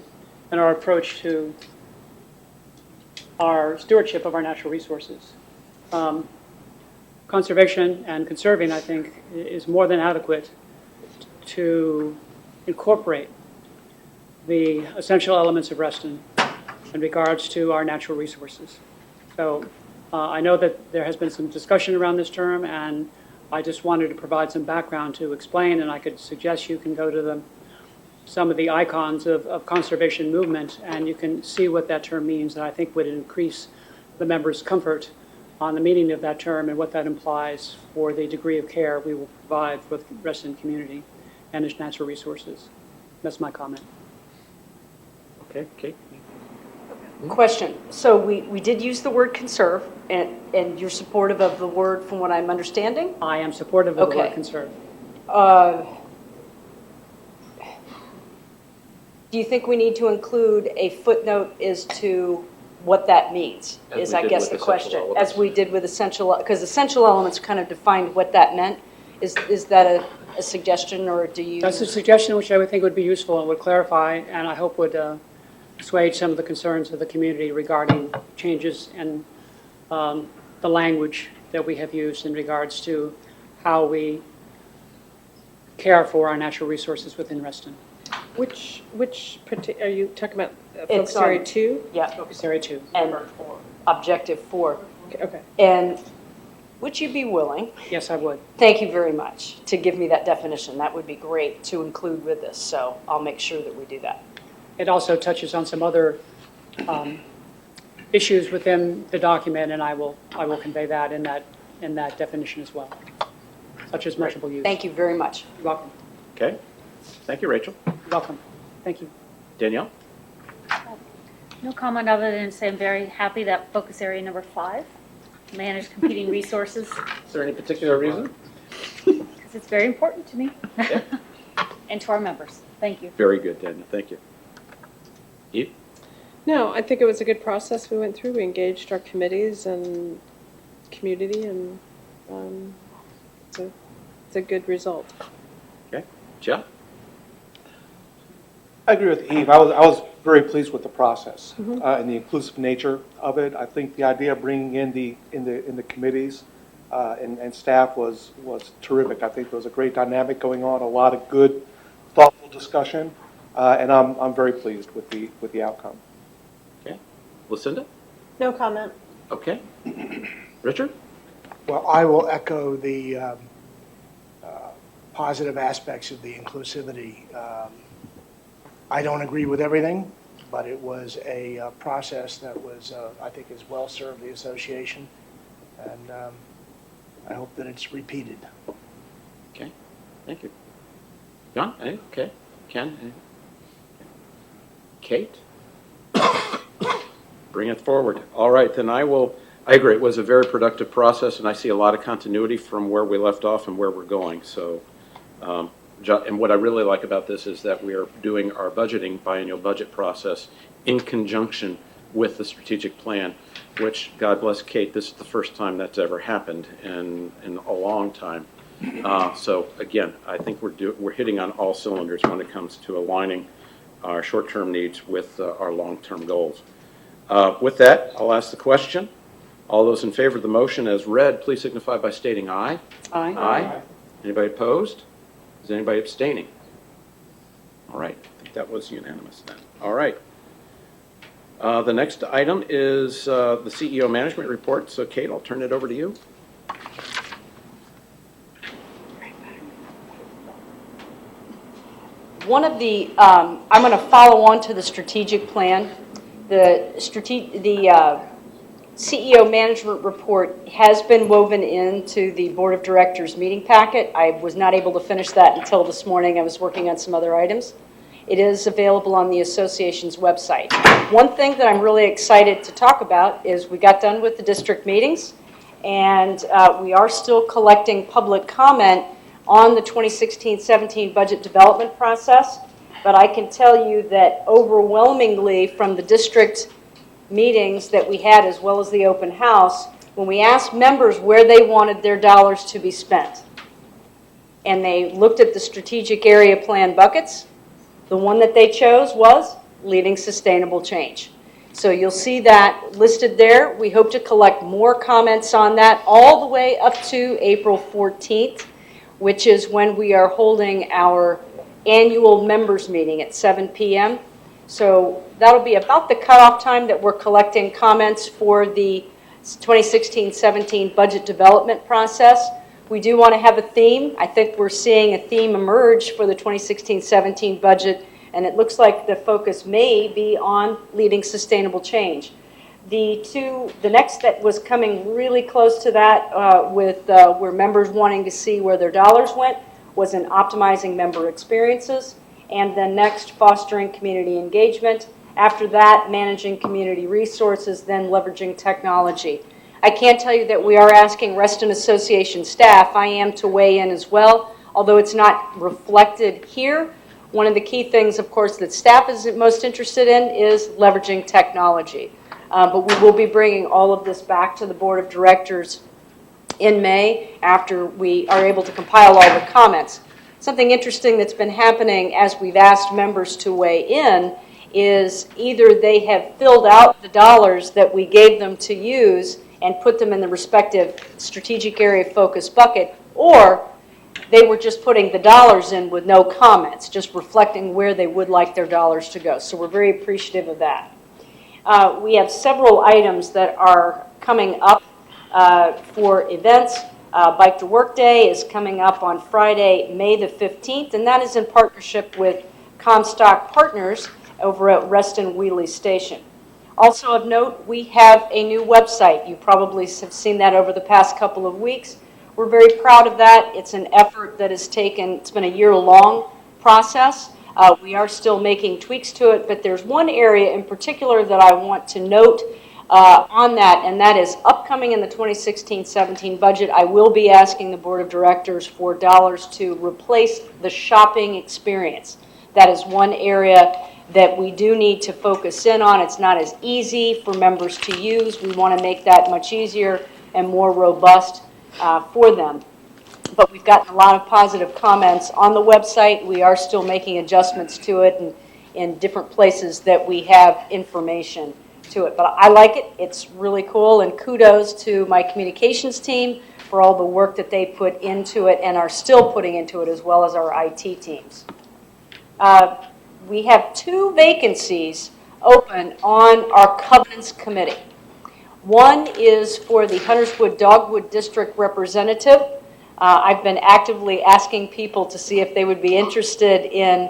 in our approach to our stewardship of our natural resources. Conservation and conserving, I think, is more than adequate to incorporate the essential elements of Reston in regards to our natural resources. So I know that there has been some discussion around this term, and I just wanted to provide some background to explain, and I could suggest you can go to some of the icons of conservation movement, and you can see what that term means, and I think would increase the members' comfort on the meaning of that term and what that implies for the degree of care we will provide for the Reston community and its natural resources. That's my comment. Okay, Kate? Question. So we did use the word conserve, and you're supportive of the word from what I'm understanding? I am supportive of the word Okay. conserve. Do you think we need to include a footnote as to what that means? As Is we I did guess with the essential question. elements. As we did with essential, because essential elements kind of defined what that meant. Is that a suggestion, or do you? That's a suggestion which I would think would be useful and would clarify, and I hope would assuage some of the concerns of the community regarding changes in the language that we have used in regards to how we care for our natural resources within Reston. Which, are you talking about It's focus area on- 2? Yeah, Focus area 2. and objective 4. Okay. And would you be willing, Yes, I would. thank you very much, to give me that definition? That would be great to include with this, so I'll make sure that we do that. It also touches on some other issues within the document, and I will convey that in that definition as well, such as measurable use. Thank you very much. You're welcome. Okay. Thank you, Rachel. You're welcome. Thank you. Danielle? No comment other than to say I'm very happy that focus area number 5, manage competing resources, Is there any particular reason? because it's very important to me Yeah. and to our members. Thank you. Very good, Danielle. Thank you. Eve? No, I think it was a good process we went through. We engaged our committees and community, and it's a good result. Okay. Jeff? I agree with Eve. I was very pleased with the process and the inclusive nature of it. I think the idea of bringing in the committees and staff was terrific. I think there was a great dynamic going on, a lot of good, thoughtful discussion, and I'm very pleased with the outcome. Okay. Lucinda? No comment. Okay. Richard? Well, I will echo the positive aspects of the inclusivity. I don't agree with everything, but it was a process that was, I think, has well served the association, and I hope that it's repeated. Okay. Thank you. John? Any? Okay. Ken? Any? Kate? Bring it forward. All right, then I agree. It was a very productive process, and I see a lot of continuity from where we left off and where we're going. So, and what I really like about this is that we are doing our biennial budget process in conjunction with the strategic plan, which, God bless Kate, this is the first time that's ever happened in a long time. So again, I think we're hitting on all cylinders when it comes to aligning our short-term needs with our long-term goals. With that, I'll ask the question. All those in favor of the motion as read, please signify by stating aye. Aye. Aye. Anybody opposed? Is anybody abstaining? All right, I think that was unanimous then. All right. The next item is the CEO management report. So Kate, I'll turn it over to you. One of the, I'm going to follow on to the strategic plan. The CEO management report has been woven into the Board of Directors meeting packet. I was not able to finish that until this morning. I was working on some other items. It is available on the association's website. One thing that I'm really excited to talk about is we got done with the district meetings, and we are still collecting public comment on the 2016-17 budget development process. But I can tell you that overwhelmingly from the district meetings that we had, as well as the open house, when we asked members where they wanted their dollars to be spent, and they looked at the strategic area plan buckets, the one that they chose was leading sustainable change. So you'll see that listed there. We hope to collect more comments on that all the way up to April 14th, which is when we are holding our annual members meeting at 7 p.m. So that'll be about the cutoff time that we're collecting comments for the 2016-17 budget development process. We do want to have a theme. I think we're seeing a theme emerge for the 2016-17 budget, and it looks like the focus may be on leading sustainable change. The next that was coming really close to that where members wanting to see where their dollars went was in optimizing member experiences, and then next, fostering community engagement. After that, managing community resources, then leveraging technology. I can tell you that we are asking Reston Association staff, I am, to weigh in as well, although it's not reflected here. One of the key things, of course, that staff is most interested in is leveraging technology. But we will be bringing all of this back to the Board of Directors in May after we are able to compile all the comments. Something interesting that's been happening as we've asked members to weigh in is either they have filled out the dollars that we gave them to use and put them in the respective strategic area focus bucket, or they were just putting the dollars in with no comments, just reflecting where they would like their dollars to go. So we're very appreciative of that. We have several items that are coming up for events. Bike to Work Day is coming up on Friday, May the 15th, and that is in partnership with Comstock Partners over at Reston Wheelie Station. Also of note, we have a new website. You probably have seen that over the past couple of weeks. We're very proud of that. It's an effort that has taken, it's been a year-long process. We are still making tweaks to it, but there's one area in particular that I want to note on that, and that is upcoming in the 2016-17 budget. I will be asking the Board of Directors for dollars to replace the shopping experience. That is one area that we do need to focus in on. It's not as easy for members to use. We want to make that much easier and more robust for them. But we've gotten a lot of positive comments on the website. We are still making adjustments to it and in different places that we have information to it. But I like it. It's really cool, and kudos to my communications team for all the work that they put into it and are still putting into it, as well as our IT teams. We have 2 vacancies open on our Covenants Committee. One is for the Hunterswood-Dogwood District Representative. I've been actively asking people to see if they would be interested in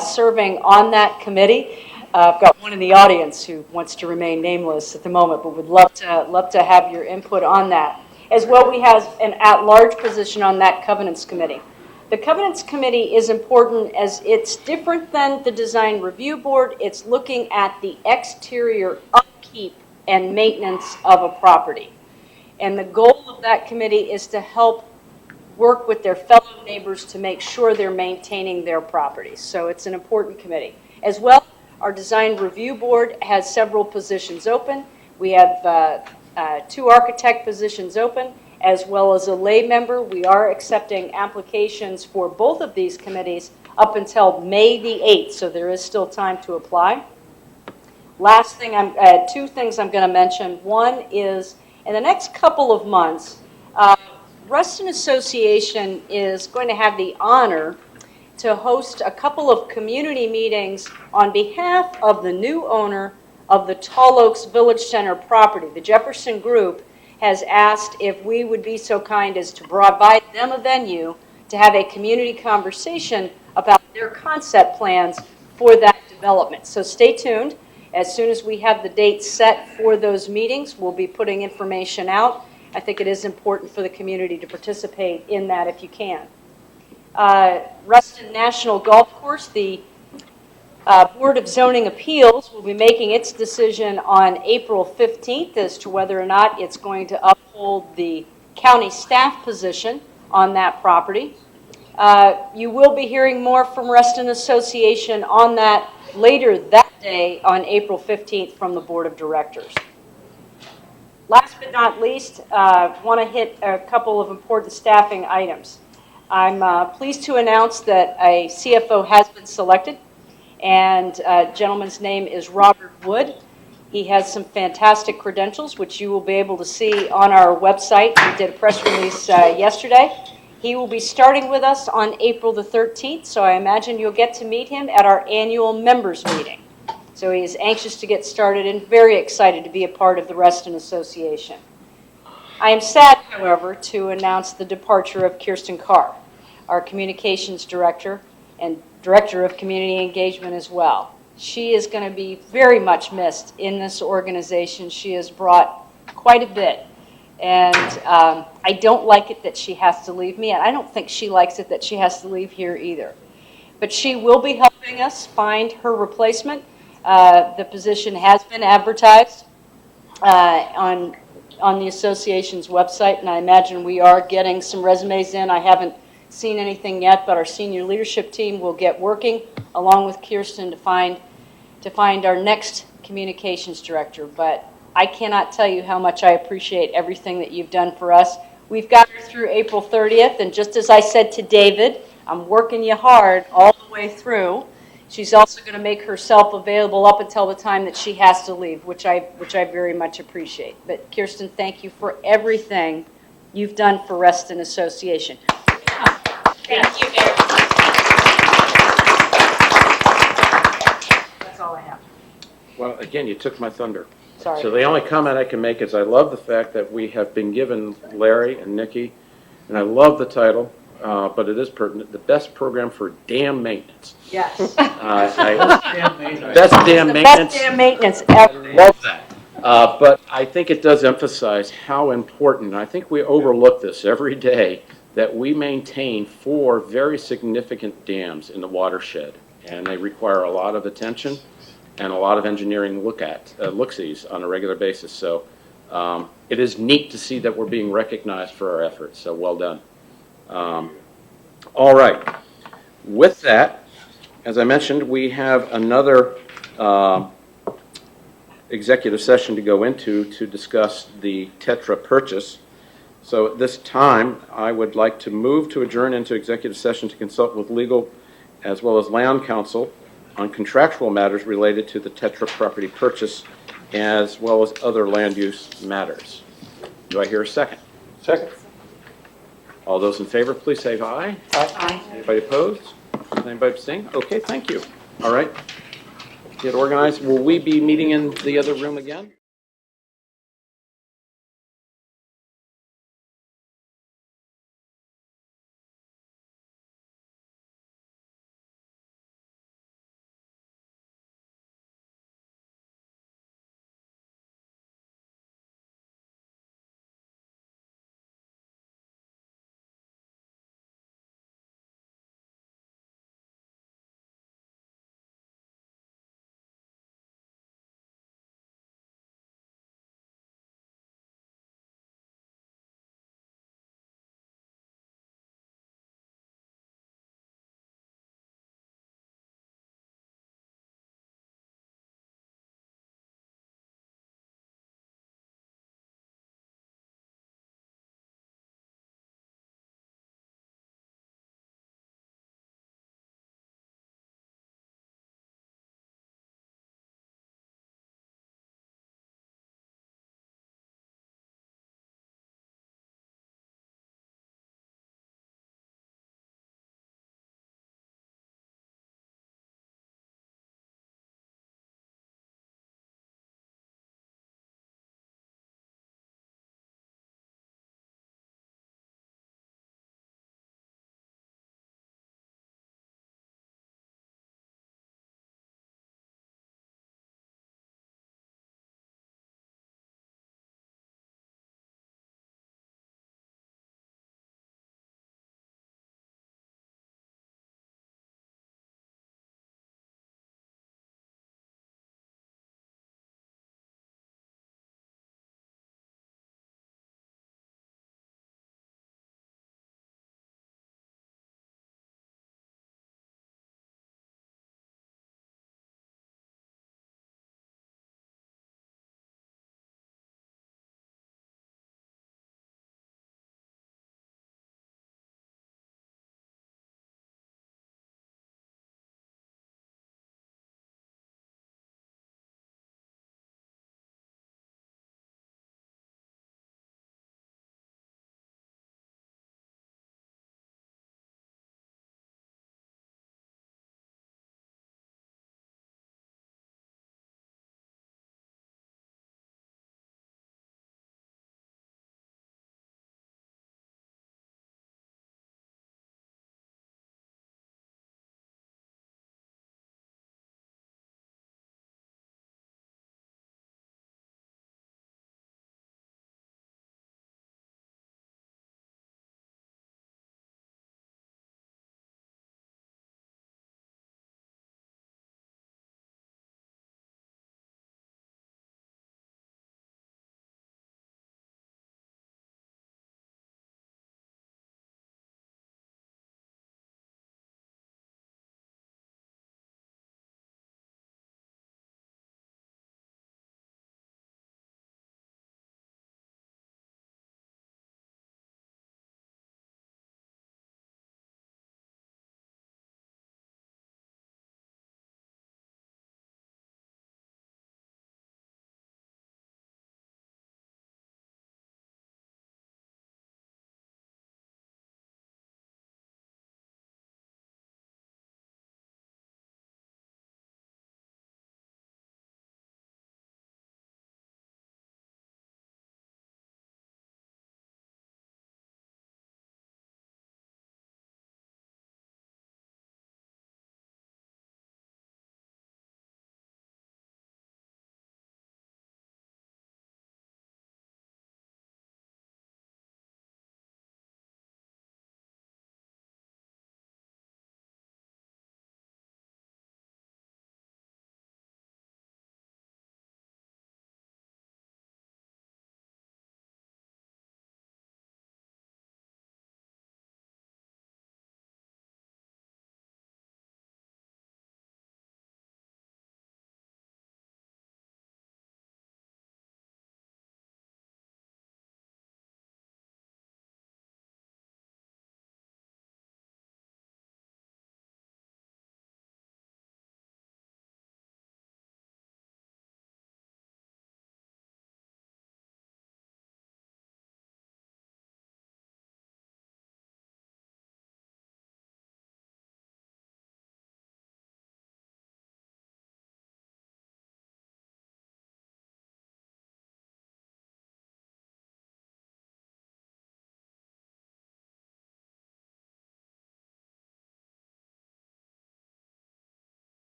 serving on that committee. I've got one in the audience who wants to remain nameless at the moment, but would love to have your input on that. As well, we have an at-large position on that Covenants Committee. The Covenants Committee is important as it's different than the Design Review Board. It's looking at the exterior upkeep and maintenance of a property. And the goal of that committee is to help work with their fellow neighbors to make sure they're maintaining their properties. So it's an important committee. As well, our Design Review Board has several positions open. We have 2 architect positions open, as well as a lay member. We are accepting applications for both of these committees up until May the 8th, so there is still time to apply. Last thing, 2 things I'm going to mention. One is, in the next couple of months, Reston Association is going to have the honor to host a couple of community meetings on behalf of the new owner of the Tall Oaks Village Center property. The Jefferson Group has asked if we would be so kind as to provide them a venue to have a community conversation about their concept plans for that development. So stay tuned. As soon as we have the date set for those meetings, we'll be putting information out. I think it is important for the community to participate in that if you can. Reston National Golf Course, the Board of Zoning Appeals will be making its decision on April 15th as to whether or not it's going to uphold the county staff position on that property. You will be hearing more from Reston Association on that later that day on April 15th from the Board of Directors. Last but not least, I want to hit a couple of important staffing items. I'm pleased to announce that a CFO has been selected, and a gentleman's name is Robert Wood. He has some fantastic credentials, which you will be able to see on our website. We did a press release yesterday. He will be starting with us on April the 13th, so I imagine you'll get to meet him at our annual members meeting. So he is anxious to get started and very excited to be a part of the Reston Association. I am sad, however, to announce the departure of Kirsten Carr, our communications director and director of community engagement as well. She is going to be very much missed in this organization. She has brought quite a bit. And I don't like it that she has to leave me, and I don't think she likes it that she has to leave here either. But she will be helping us find her replacement. The position has been advertised on the association's website, and I imagine we are getting some resumes in. I haven't seen anything yet, but our senior leadership team will get working along with Kirsten to find our next communications director. But I cannot tell you how much I appreciate everything that you've done for us. We've got her through April 30th, and just as I said to David, I'm working you hard all the way through. She's also going to make herself available up until the time that she has to leave, which I very much appreciate. But Kirsten, thank you for everything you've done for Reston Association. Thank you, Eric. That's all I have. Well, again, you took my thunder. Sorry. So the only comment I can make is I love the fact that we have been given Larry and Nikki, and I love the title, but it is pertinent, the best program for dam maintenance. Yes. Best dam The maintenance. best damn maintenance ever. Love that. But I think it does emphasize how important, I think we overlook this every day, that we maintain 4 very significant dams in the watershed, and they require a lot of attention and a lot of engineering look-sees on a regular basis. So it is neat to see that we're being recognized for our efforts, so well done. All right. With that, as I mentioned, we have another executive session to go into to discuss the Tetra purchase. So at this time, I would like to move to adjourn into executive session to consult with legal as well as land counsel on contractual matters related to the Tetra property purchase as well as other land use matters. Do I hear a second? Second. All those in favor, please say aye. Aye. Anybody opposed? Anybody abstain? Okay, thank you. All right. Get organized. Will we be meeting in the other room again?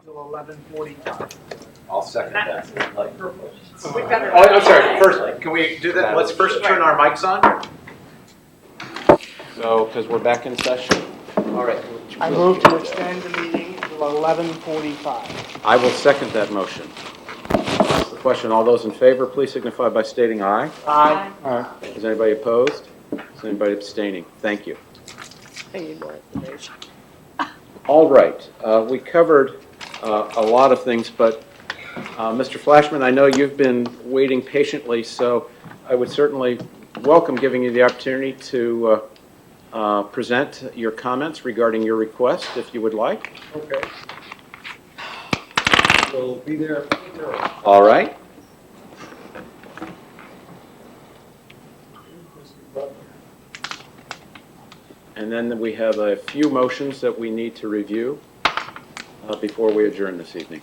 till 11:45. I'll second that. We better. Oh, I'm sorry, first, can we do that? Let's first turn our mics on. So, because we're back in session. All right. I move to extend the meeting till 11:45. I will second that motion. That's the question. All those in favor, please signify by stating aye. Aye. Is anybody opposed? Is anybody abstaining? Thank you. I need more information. All right. We covered a lot of things, but Mr. Flashman, I know you've been waiting patiently, so I would certainly welcome giving you the opportunity to present your comments regarding your request, if you would like. Okay. We'll be there. All right. And then we have a few motions that we need to review before we adjourn this evening.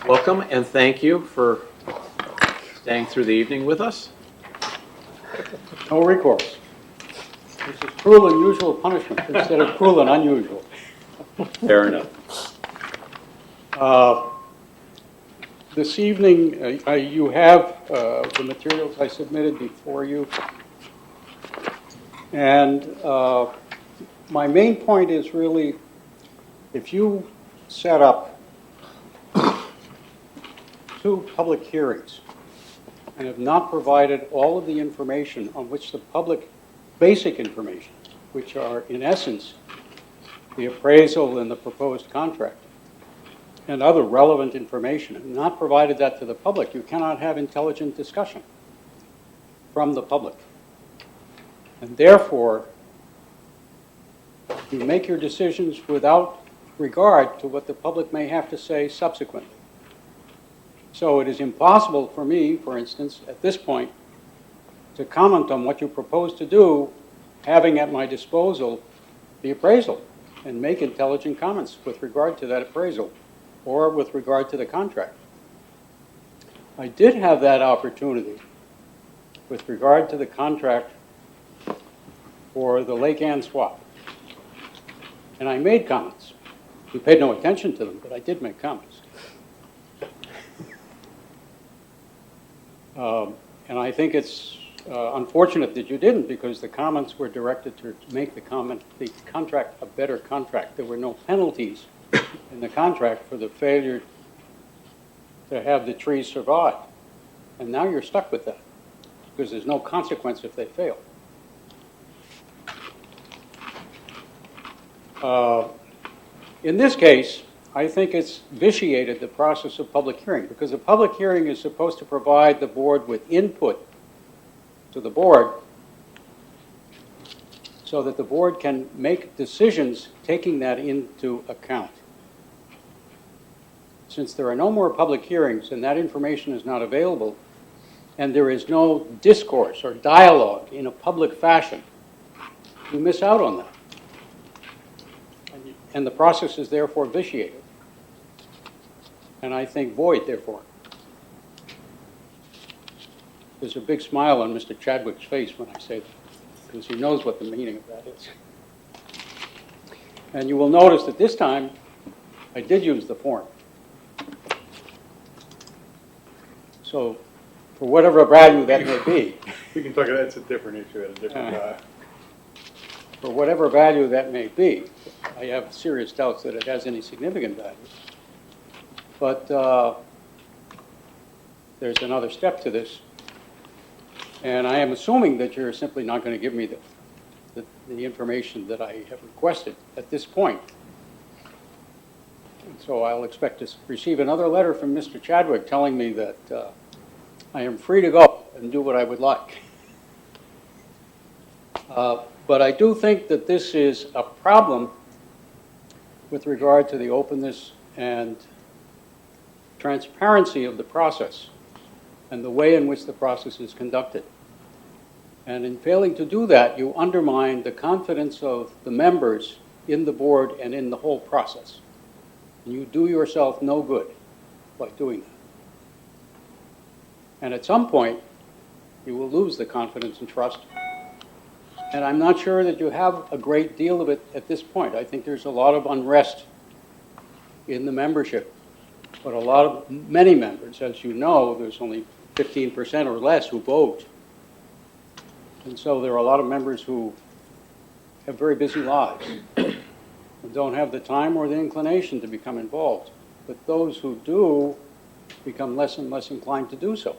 Welcome and thank you for staying through the evening with us. No recourse. This is cruel and usual punishment instead of cruel and unusual. Fair enough. This evening, you have the materials I submitted before you. And my main point is really, if you set up 2 public hearings and have not provided all of the information on which the public, basic information, which are in essence the appraisal and the proposed contract and other relevant information, and not provided that to the public, you cannot have intelligent discussion from the public. And therefore, you make your decisions without regard to what the public may have to say subsequently. So it is impossible for me, for instance, at this point, to comment on what you propose to do, having at my disposal the appraisal, and make intelligent comments with regard to that appraisal or with regard to the contract. I did have that opportunity with regard to the contract for the Lake Ann swap. And I made comments. You paid no attention to them, but I did make comments. And I think it's unfortunate that you didn't, because the comments were directed to make the contract a better contract. There were no penalties in the contract for the failure to have the trees survive. And now you're stuck with that, because there's no consequence if they fail. In this case, I think it's vitiated the process of public hearing, because a public hearing is supposed to provide the board with input to the board so that the board can make decisions taking that into account. Since there are no more public hearings and that information is not available, and there is no discourse or dialogue in a public fashion, you miss out on that. And the process is therefore vitiated. And I think void, therefore. There's a big smile on Mr. Chadwick's face when I say that, because he knows what the meaning of that is. And you will notice that this time, I did use the form. So, for whatever value that may be. We can talk about that's a different issue at a different time. For whatever value that may be, I have serious doubts that it has any significant value. But there's another step to this. And I am assuming that you're simply not going to give me the information that I have requested at this point. And so I'll expect to receive another letter from Mr. Chadwick telling me that I am free to go and do what I would like. But I do think that this is a problem with regard to the openness and transparency of the process and the way in which the process is conducted. And in failing to do that, you undermine the confidence of the members in the board and in the whole process. And you do yourself no good by doing that. And at some point, you will lose the confidence and trust. And I'm not sure that you have a great deal of it at this point. I think there's a lot of unrest in the membership. But many members, as you know, there's only 15% or less who vote. And so there are a lot of members who have very busy lives and don't have the time or the inclination to become involved. But those who do become less and less inclined to do so.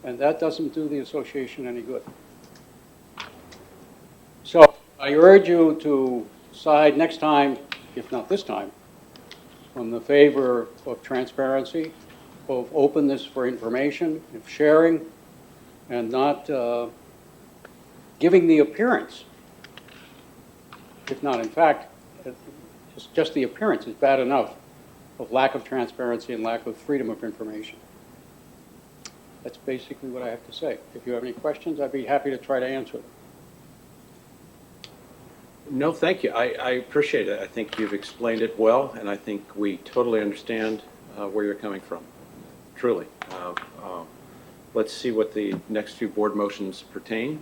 And that doesn't do the association any good. So I urge you to side next time, if not this time, on the favor of transparency, of openness for information, of sharing, and not giving the appearance, if not in fact, just the appearance is bad enough, of lack of transparency and lack of freedom of information. That's basically what I have to say. If you have any questions, I'd be happy to try to answer them. No, thank you. I appreciate it. I think you've explained it well, and I think we totally understand where you're coming from, truly. Let's see what the next few board motions pertain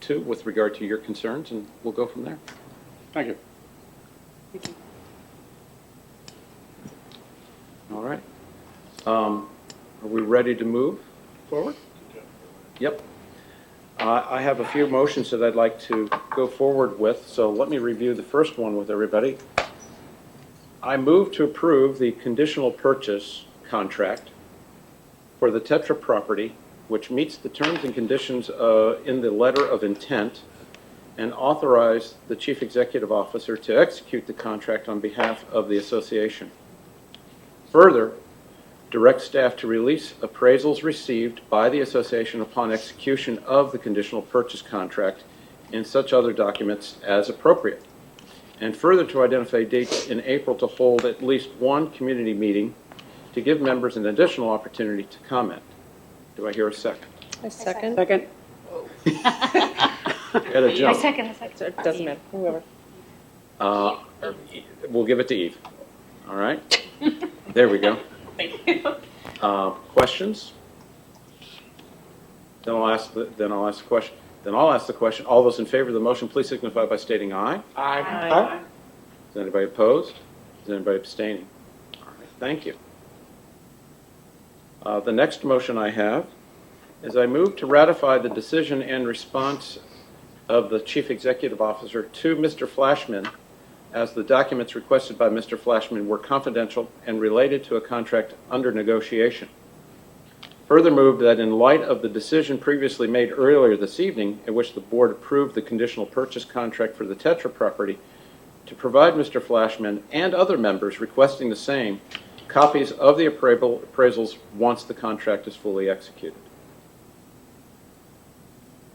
to with regard to your concerns, and we'll go from there. Thank you. All right. Are we ready to move forward? Yep. I have a few motions that I'd like to go forward with, so let me review the first one with everybody. I move to approve the conditional purchase contract for the Tetra property, which meets the terms and conditions in the letter of intent, and authorize the Chief Executive Officer to execute the contract on behalf of the association. Further, direct staff to release appraisals received by the association upon execution of the conditional purchase contract and such other documents as appropriate. And further, to identify dates in April to hold at least one community meeting to give members an additional opportunity to comment. Do I hear a second? A second? Second. Get a jump. I second. It doesn't matter, whoever. We'll give it to Eve. All right? There we go. Thank you. Questions? Then I'll ask the question. All those in favor of the motion, please signify by stating aye. Aye. Is anybody opposed? Is anybody abstaining? All right, thank you. The next motion I have is I move to ratify the decision and response of the Chief Executive Officer to Mr. Flashman, as the documents requested by Mr. Flashman were confidential and related to a contract under negotiation. Further move that in light of the decision previously made earlier this evening, in which the board approved the conditional purchase contract for the Tetra property, to provide Mr. Flashman and other members requesting the same copies of the appraisals once the contract is fully executed.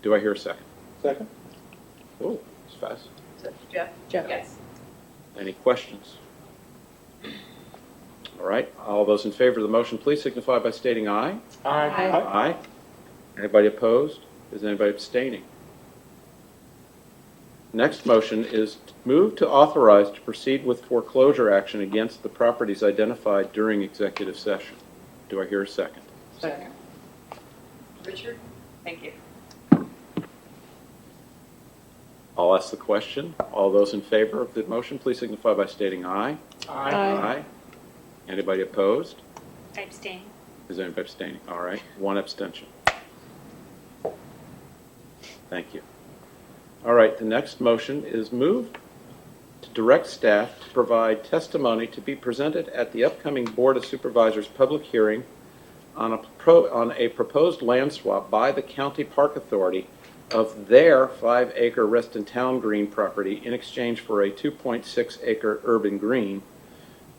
Do I hear a second? Second? Oh, it's fast. Jeff? Yes. Any questions? All right, all those in favor of the motion, please signify by stating aye. Aye. Aye. Anybody opposed? Is anybody abstaining? Next motion is move to authorize to proceed with foreclosure action against the properties identified during executive session. Do I hear a second? Second. Richard? Thank you. I'll ask the question. All those in favor of the motion, please signify by stating aye. Aye. Aye. Anybody opposed? I abstain. Is anybody abstaining? All right, one abstention. Thank you. All right, the next motion is move to direct staff to provide testimony to be presented at the upcoming Board of Supervisors public hearing on a proposed land swap by the County Park Authority of their 5-acre Reston Town Green property in exchange for a 2.6-acre urban green,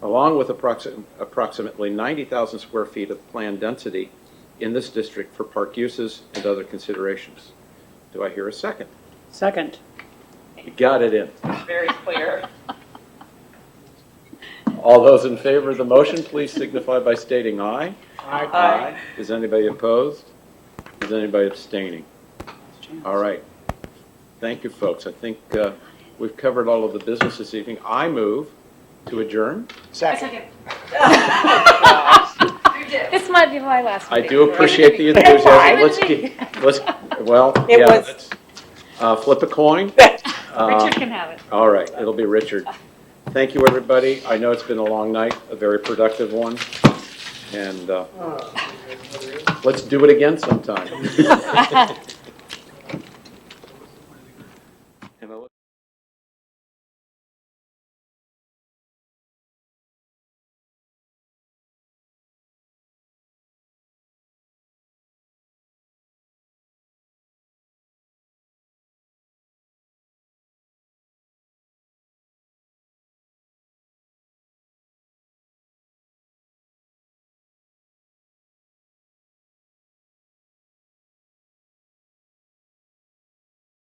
along with approximately 90,000 square feet of planned density in this district for park uses and other considerations. Do I hear a second? Second. You got it in. Very clear. All those in favor of the motion, please signify by stating aye. Aye. Is anybody opposed? Is anybody abstaining? All right. Thank you, folks. I think we've covered all of the business this evening. I move to adjourn. Second. This might be my last I meeting. do appreciate the enthusiasm. Well, It yeah, was- let's flip a coin. Richard can have it. All right, it'll be Richard. Thank you, everybody. I know it's been a long night, a very productive one. And let's do it again sometime.